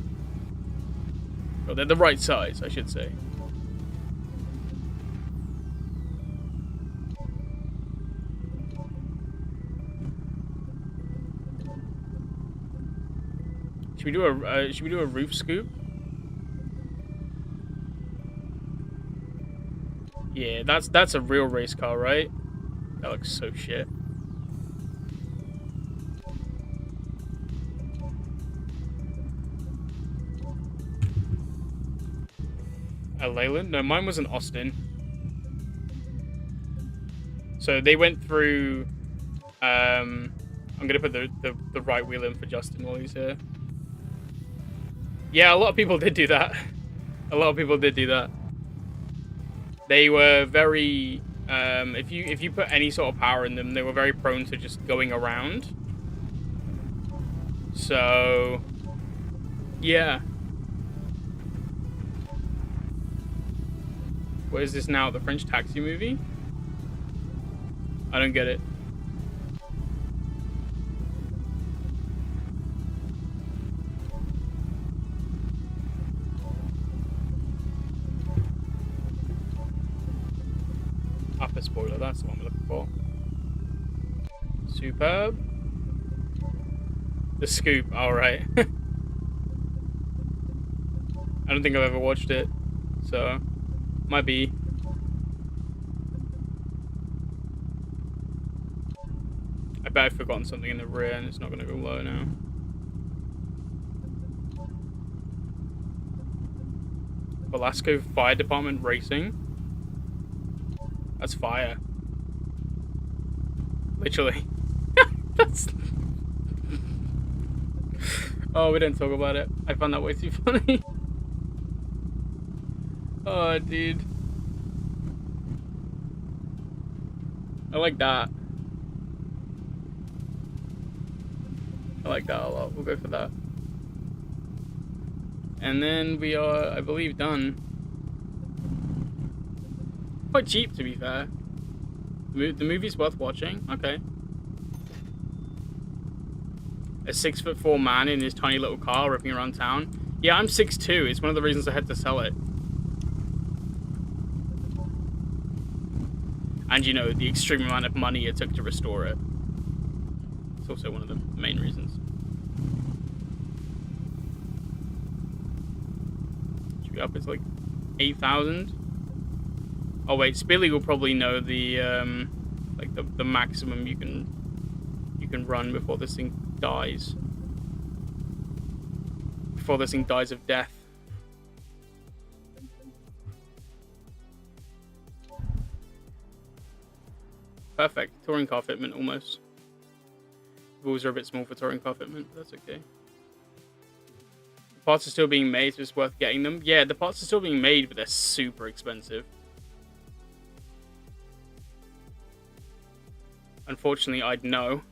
well, they're the right size, I should say. Should we do a roof scoop? Yeah, that's a real race car, right? That looks so shit. Leyland? No, mine was in Austin. So they went through. I'm gonna put the right wheel in for Justin while he's here. Yeah, a lot of people did do that. A lot of people did do that. They were very. If you put any sort of power in them, they were very prone to just going around. So, yeah. What is this now? The French Taxi movie? I don't get it. Upper spoiler, that's the one we're looking for. Superb. The Scoop, alright. I don't think I've ever watched it, so might be. I bet I've forgotten something in the rear and it's not going to go low now. Velasco Fire Department Racing. That's fire. Literally. That's... Oh, we didn't talk about it. I found that way too funny. Oh, dude. I like that. I like that a lot. We'll go for that. And then we are, I believe, done. Quite cheap, to be fair. The movie's worth watching. Okay. A 6'4" man in his tiny little car ripping around town. Yeah, I'm 6'2". It's one of the reasons I had to sell it. And, you know, the extreme amount of money it took to restore it. It's also one of the main reasons. Should be up, it's like 8,000. Oh wait, Spilly will probably know the like the maximum you can run before this thing dies. Before this thing dies of death. perfect. Touring car fitment, almost. The wheels are a bit small for touring car fitment, but that's okay. The parts are still being made, so it's worth getting them. Yeah, the parts are still being made, but they're super expensive. Unfortunately, I'd know.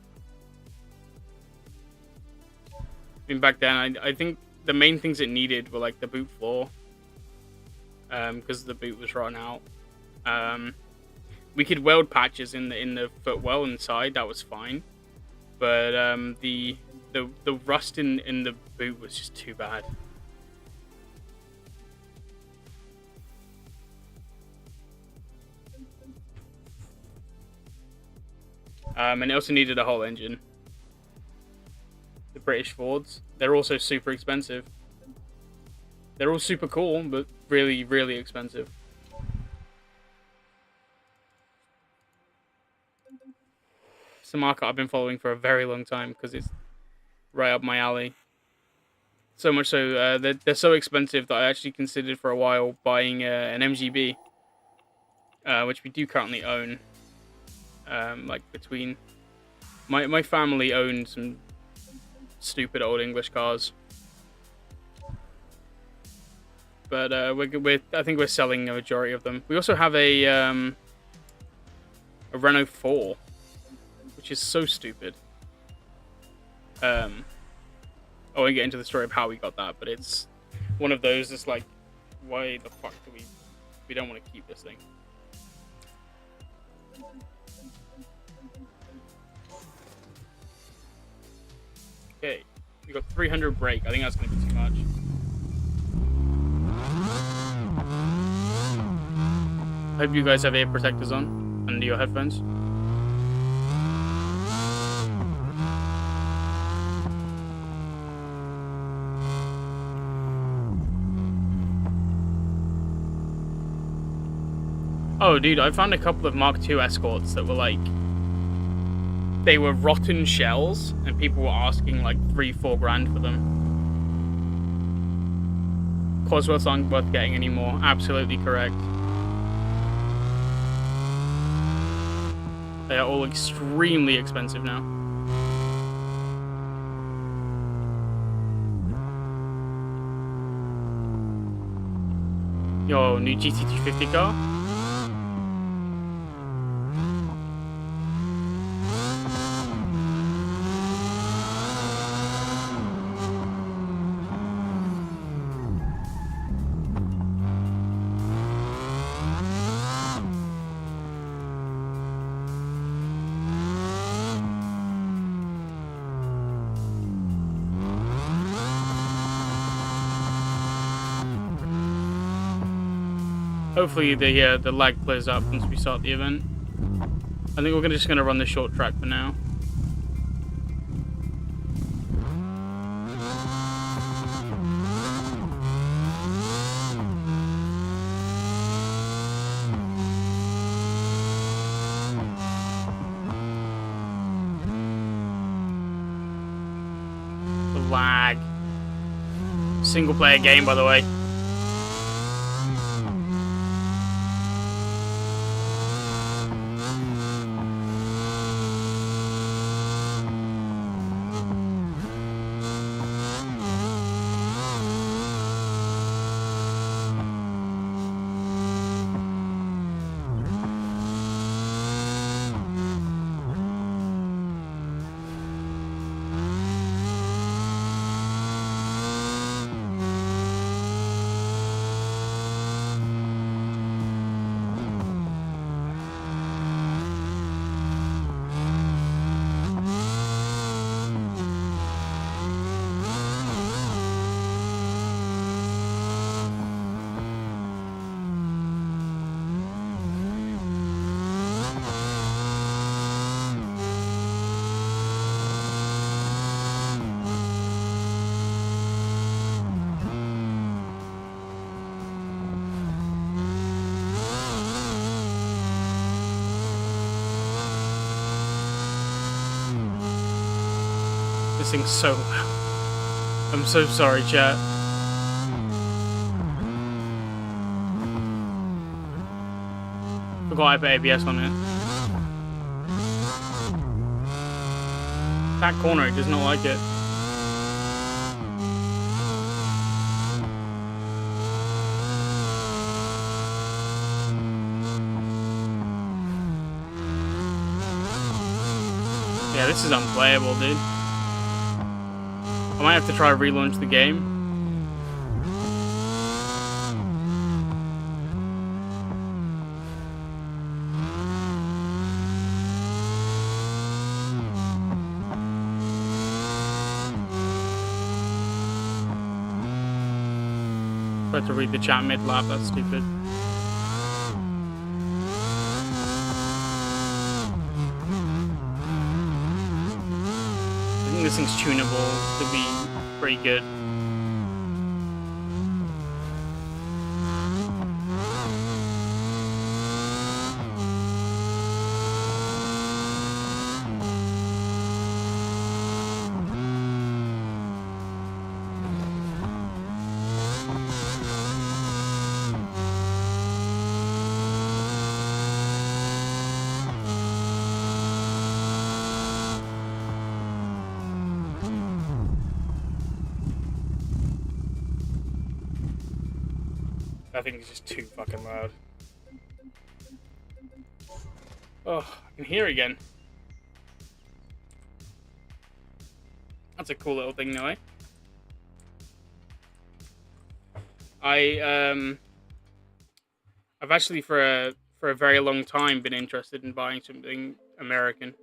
I mean, back then, I think the main things it needed were like the boot floor, because the boot was run out. We could weld patches in the footwell inside. That was fine, but the rust in the boot was just too bad. And it also needed a whole engine. The British Fords, they're also super expensive. They're all super cool, but really, really expensive. It's a market I've been following for a very long time because it's right up my alley. So much so, they're so expensive that I actually considered for a while buying an MGB, which we do currently own. Like between my family owned some stupid old English cars, but I think we're selling a majority of them. We also have a Renault 4, which is so stupid. I won't get into the story of how we got that, but it's one of those that's like, why the fuck do we don't want to keep this thing? Okay, we got 300 brake. I think that's going to be too much. I hope you guys have ear protectors on under your headphones. Oh, dude, I found a couple of Mark II Escorts that were like, they were rotten shells, and people were asking like $3-4 grand for them. Cosworths aren't worth getting anymore. Absolutely correct. They are all extremely expensive now. Yo, new GT250 car? Hopefully the lag clears up once we start the event. I think we're just going to run the short track for now. The lag. Single player game, by the way. This thing's so loud. I'm so sorry, chat. Forgot I put ABS on it. That corner, it does not like it. Yeah, this is unplayable, dude. I might have to try to relaunch the game. Tried to read the chat mid-lap, that's stupid. I think this thing's tunable to be pretty good. I think it's just too fucking loud. Oh, I can hear again. That's a cool little thing, though, eh? I've actually for a very long time been interested in buying something American.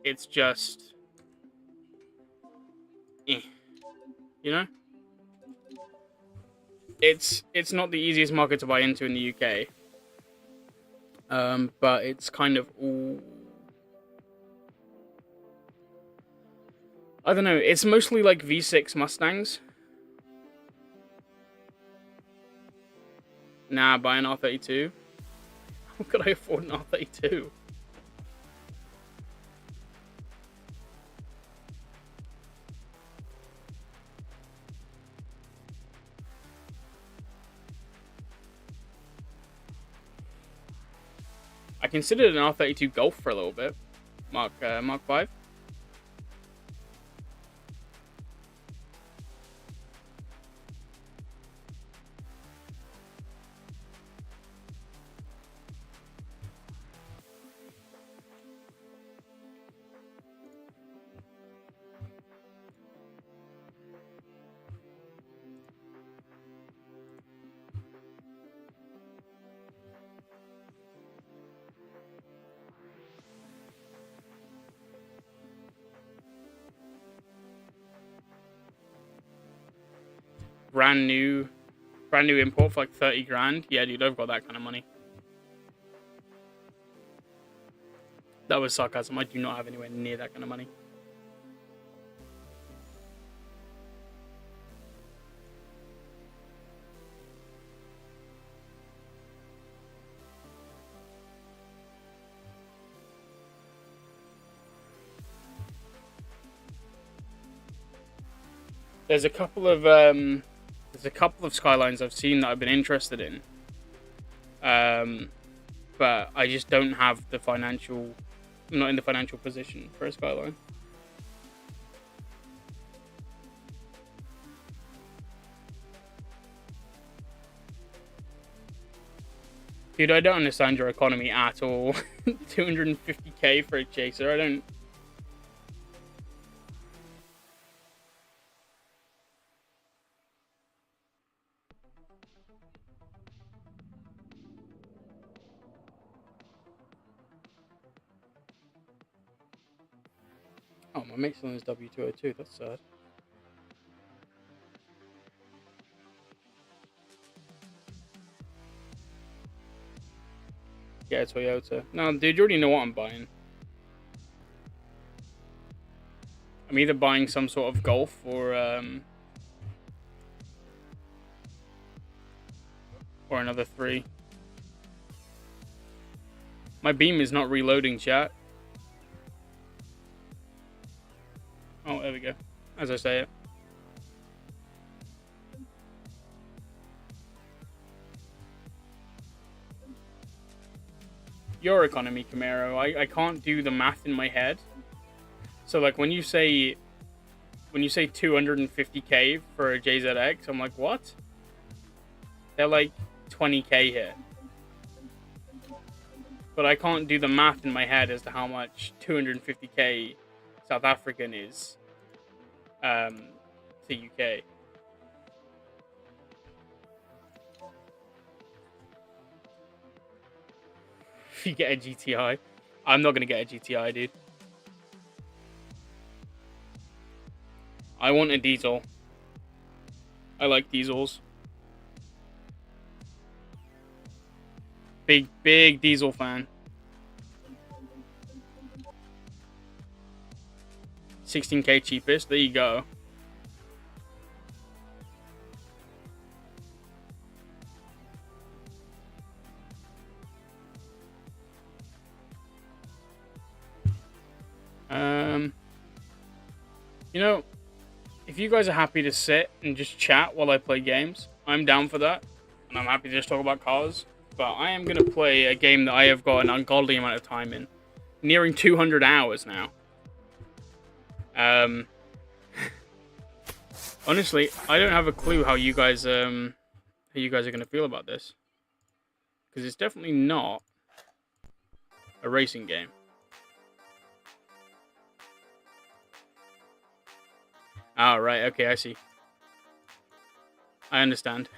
It's just, you know, it's not the easiest market to buy into in the UK. But it's kind of all. I don't know. It's mostly like V6 Mustangs. Nah, buy an R32. How could I afford an R32? I considered an R32 Golf for a little bit. Mark 5. Brand new import for like 30 grand. Yeah, dude, I've got that kind of money. That was sarcasm. I do not have anywhere near that kind of money. There's a couple of Skylines I've seen that I've been interested in. But I just don't have the financial. I'm not in the financial position for a Skyline. Dude, I don't understand your economy at all. 250k for a chaser. I don't. Oh, my mate's on his W202. That's sad. Yeah, Toyota. No, dude, you already know what I'm buying. I'm either buying some sort of Golf or another 3. My Beam is not reloading, chat. Oh, there we go. As I say it. your economy, Camaro. I can't do the math in my head. So like when you say 250k for a JZX, I'm like, what? They're like 20k here. But I can't do the math in my head as to how much 250k South African is to UK. If you get a GTI, I'm not gonna get a GTI, dude. I want a diesel. I like diesels. Big diesel fan. 16k cheapest. There you go. You know, if you guys are happy to sit and just chat while I play games, I'm down for that. And I'm happy to just talk about cars. But I am going to play a game that I have got an ungodly amount of time in. Nearing 200 hours now. Honestly, I don't have a clue how you guys are going to feel about this. Because it's definitely not a racing game. Oh, right. Okay, I see. I understand.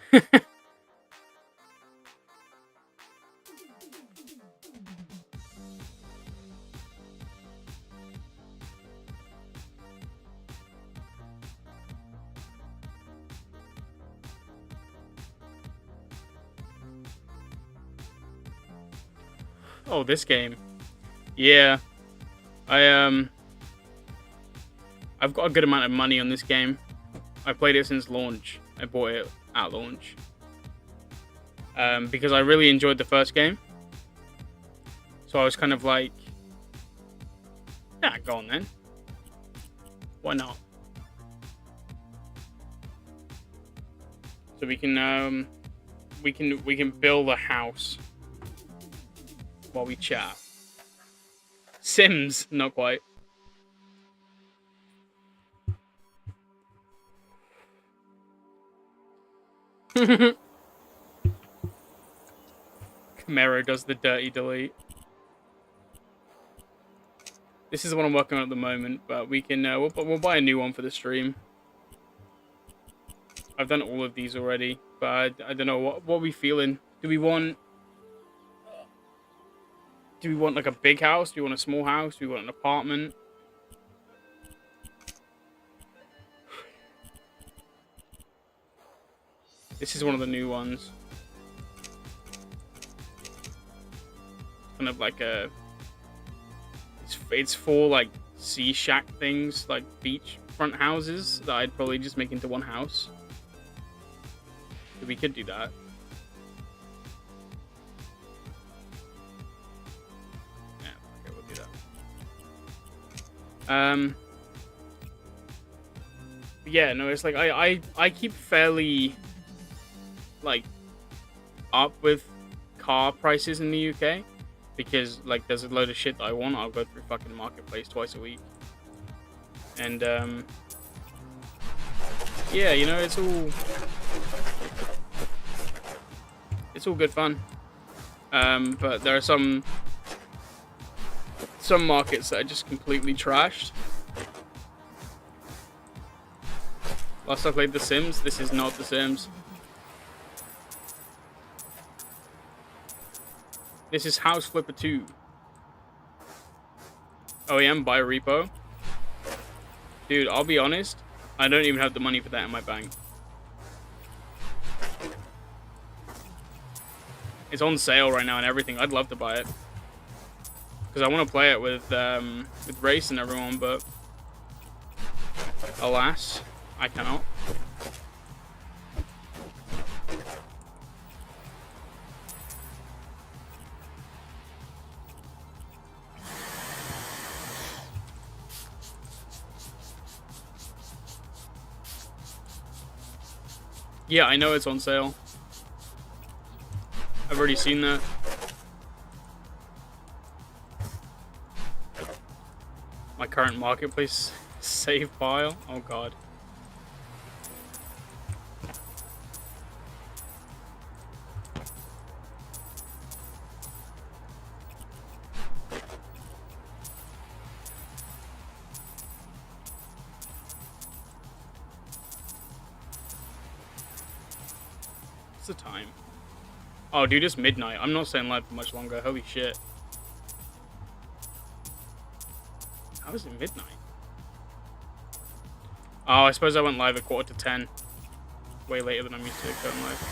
Oh, this game. Yeah. I've got a good amount of money on this game. I played it since launch. I bought it at launch. Because I really enjoyed the first game. So I was kind of like, yeah, go on then. Why not? So we can build a house while we chat. Sims, not quite. Camaro does the dirty delete. This is the one I'm working on at the moment, but we can we'll buy a new one for the stream. I've done all of these already, but I don't know what are we feeling. Do we want like a big house? Do we want a small house? Do we want an apartment? This is one of the new ones. Kind of like a... It's for like sea shack things, like beach front houses that I'd probably just make into one house. So we could do that. Yeah, okay, we'll do that. But yeah, no, it's like I keep fairly like up with car prices in the UK because like there's a load of shit that I want. I'll go through fucking Marketplace twice a week, and yeah, you know, it's all good fun. But there are some markets that are just completely trashed. Last I played The Sims, this is not The Sims. This is House Flipper 2. OEM buy repo. Dude, I'll be honest, I don't even have the money for that in my bank. It's on sale right now and everything. I'd love to buy it. Because I want to play it with Race and everyone, but alas, I cannot. Yeah, I know it's on sale. I've already seen that. My current marketplace save file. Oh god. What's the time? Oh, dude, it's midnight. I'm not staying live for much longer. Holy shit. How is it midnight? Oh, I suppose I went live at 9:45. Way later than I'm used to going live.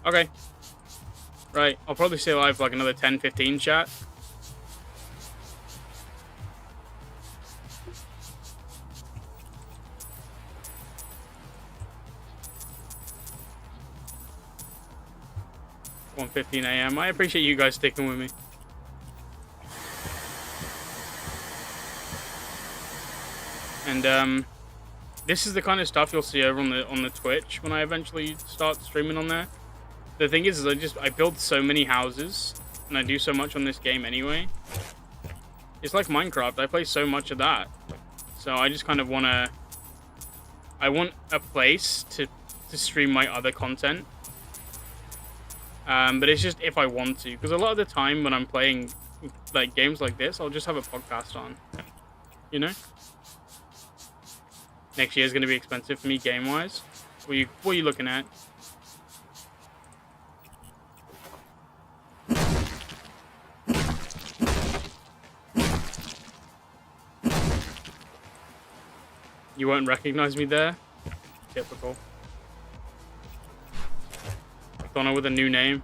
Okay. Right, I'll probably stay live for like another 10-15 chat. .15 a.m. I appreciate you guys sticking with me. And this is the kind of stuff you'll see over on the Twitch when I eventually start streaming on there. The thing is I build so many houses and I do so much on this game anyway. It's like Minecraft. I play so much of that, so I just kind of want a place to stream my other content. But it's just if I want to, because a lot of the time when I'm playing like games like this, I'll just have a podcast on, you know. Next year is going to be expensive for me game-wise. What are you looking at? You won't recognize me there? Typical. Donna with a new name.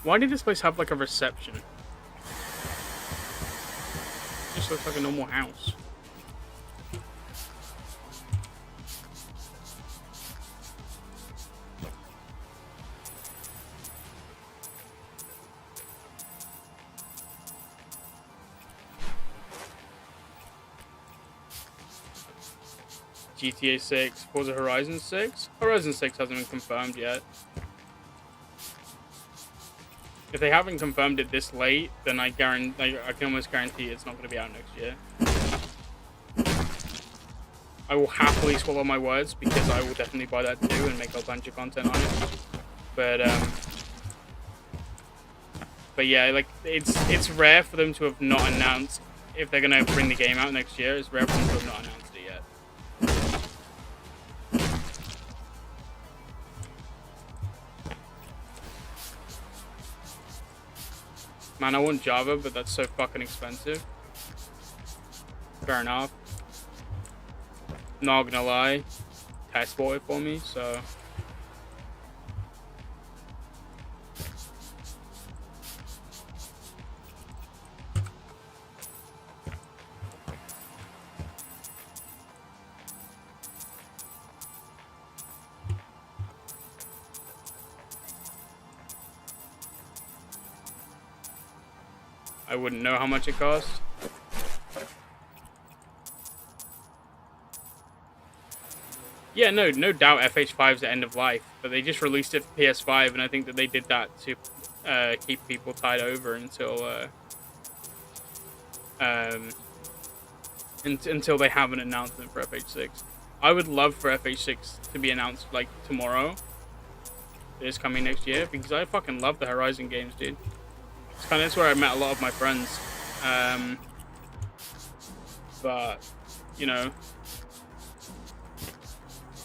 Why did this place have like a reception? It just looks like a normal house. GTA 6, Forza Horizon 6? Horizon 6 hasn't been confirmed yet. If they haven't confirmed it this late, then I can almost guarantee it's not going to be out next year. I will happily swallow my words because I will definitely buy that too and make a bunch of content on it. But yeah, like it's rare for them to have not announced if they're going to bring the game out next year. It's rare for them to have not announced it yet. Man, I want Java, but that's so fucking expensive. Fair enough. Not gonna lie, Tess bought it for me, so. I wouldn't know how much it costs. Yeah, no doubt FH5's the end of life, but they just released it for PS5, and I think that they did that to keep people tied over until until they have an announcement for FH6. I would love for FH6 to be announced like tomorrow. It is coming next year because I fucking love the Horizon games, dude. That's where I met a lot of my friends. But you know,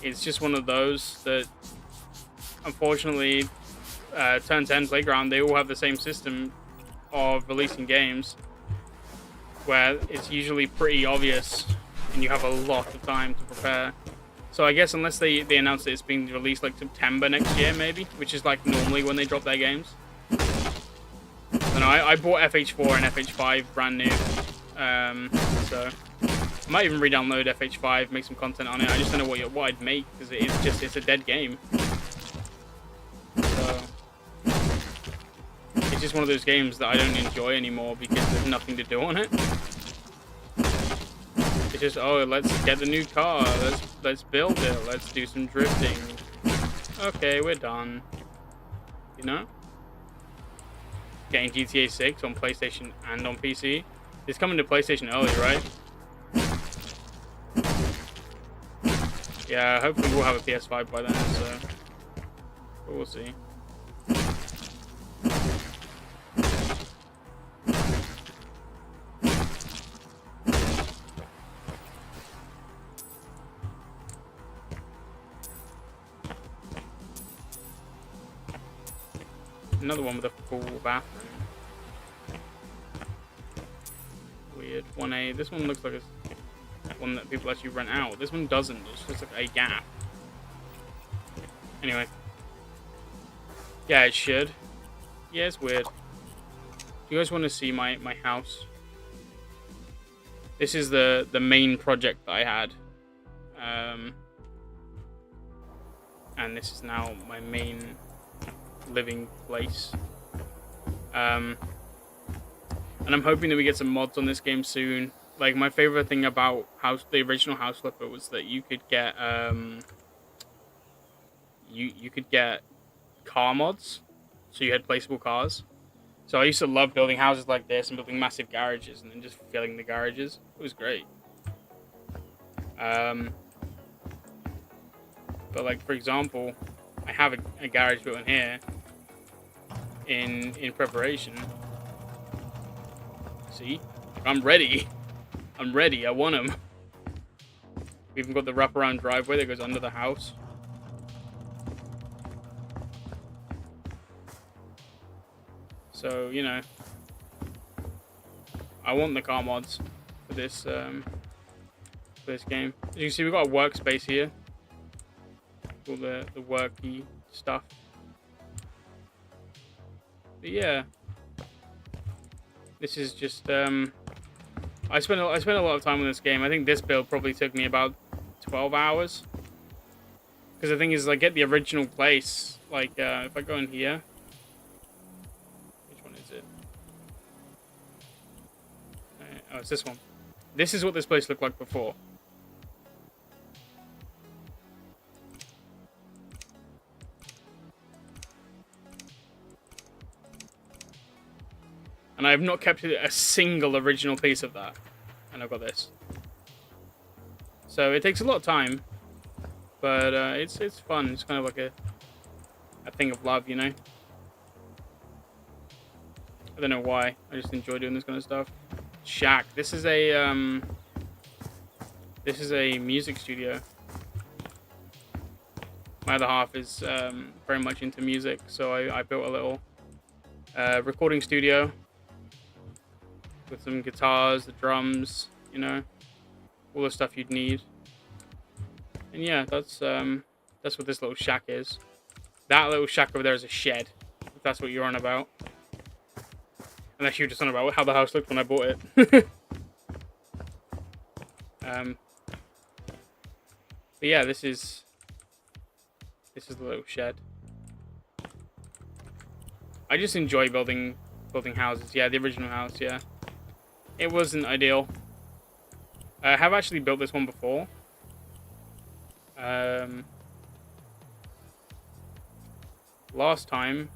it's just one of those that, unfortunately, Turn 10 Playground, they all have the same system of releasing games, where it's usually pretty obvious, and you have a lot of time to prepare. So I guess unless they announce that it's being released like September next year, maybe, which is like normally when they drop their games. I know, I bought FH4 and FH5 brand new, so I might even re-download FH5, make some content on it. I just don't know what I'd make, because it's a dead game. So just one of those games that I don't enjoy anymore because there's nothing to do on it. It's just, oh, let's get the new car, let's build it, let's do some drifting. Okay, we're done. You know? Getting GTA 6 on PlayStation and on PC. It's coming to PlayStation early, right? Yeah, hopefully we'll have a PS5 by then, so we'll see. Another one with a full bathroom. Weird. 1A. This one looks like it's one that people actually rent out. This one doesn't. It's just like a gap. Anyway. Yeah, it should. Yeah, it's weird. Do you guys want to see my house? This is the main project that I had. And this is now my main living place. And I'm hoping that we get some mods on this game soon. Like, my favorite thing about the original House Flipper was that you could get you could get car mods, so you had placeable cars. So I used to love building houses like this and building massive garages and then just filling the garages. It was great. But like, for example, I have a garage built in here in preparation. See? I'm ready. I'm ready. I want them. We even got the wraparound driveway that goes under the house. So, you know, I want the car mods for this game. As you can see, we've got a workspace here. All the worky stuff. But yeah, this is just I spent a lot of time on this game. I think this build probably took me about 12 hours. Because the thing is, I get the original place. Like, if I go in here, which one is it? Oh, it's this one. This is what this place looked like before. And I have not kept a single original piece of that. And I've got this. So it takes a lot of time. But it's fun. It's kind of like a thing of love, you know? I don't know why. I just enjoy doing this kind of stuff. Shack. This is a music studio. My other half is very much into music, so I built a little recording studio with some guitars, the drums, you know, all the stuff you'd need. And yeah, that's what this little shack is. That little shack over there is a shed, if that's what you're on about. Unless you're just on about how the house looked when I bought it. But yeah, this is the little shed. I just enjoy building houses. Yeah, the original house, yeah. It wasn't ideal. I have actually built this one before. Last time.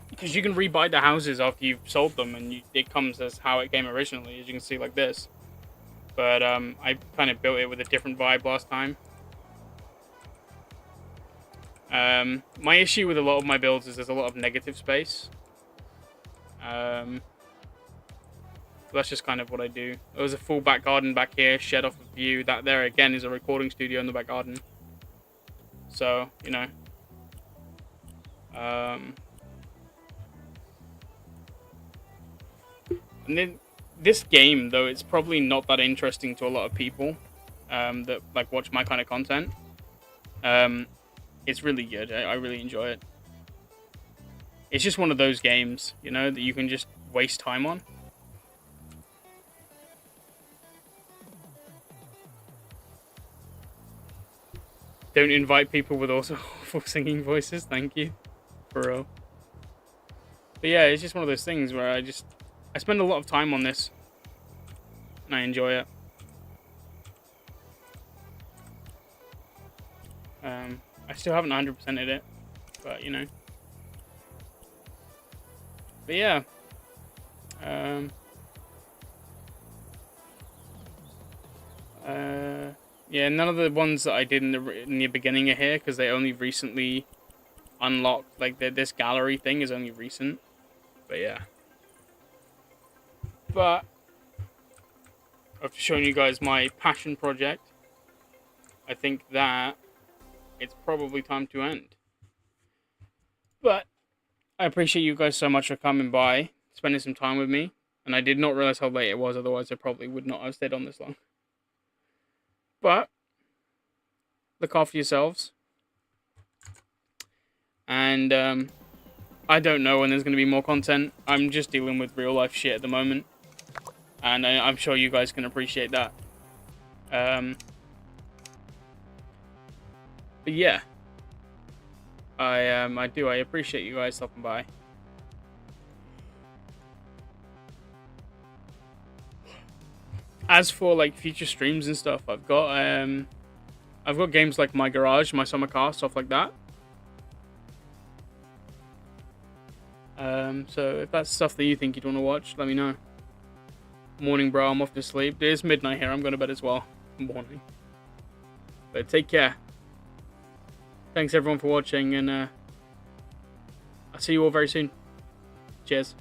Because you can rebuy the houses after you've sold them, and it comes as how it came originally, as you can see, like this. But I kind of built it with a different vibe last time. My issue with a lot of my builds is there's a lot of negative space. That's just kind of what I do. There was a full back garden back here, shed off a view. That there again is a recording studio in the back garden. So, you know. And then this game, though, it's probably not that interesting to a lot of people that like watch my kind of content. It's really good. I really enjoy it. It's just one of those games, you know, that you can just waste time on. Don't invite people with also awful singing voices. Thank you. For real. But yeah, it's just one of those things where I spend a lot of time on this, and I enjoy it. I still haven't 100%ed it, but you know. But yeah. Yeah, none of the ones that I did in the beginning are here because they only recently unlocked. Like this gallery thing is only recent. But yeah. But after showing you guys my passion project, I think that it's probably time to end. But I appreciate you guys so much for coming by, spending some time with me. And I did not realize how late it was, otherwise I probably would not have stayed on this long. But look after yourselves. And I don't know when there's going to be more content. I'm just dealing with real life shit at the moment. And I'm sure you guys can appreciate that. But yeah. I appreciate you guys stopping by. As for like future streams and stuff, I've got games like My Garage, My Summer Car, stuff like that. So if that's stuff that you think you'd want to watch, let me know. Morning, bro. I'm off to sleep. It is midnight here. I'm going to bed as well. Morning. But take care. Thanks everyone for watching, and I'll see you all very soon. Cheers.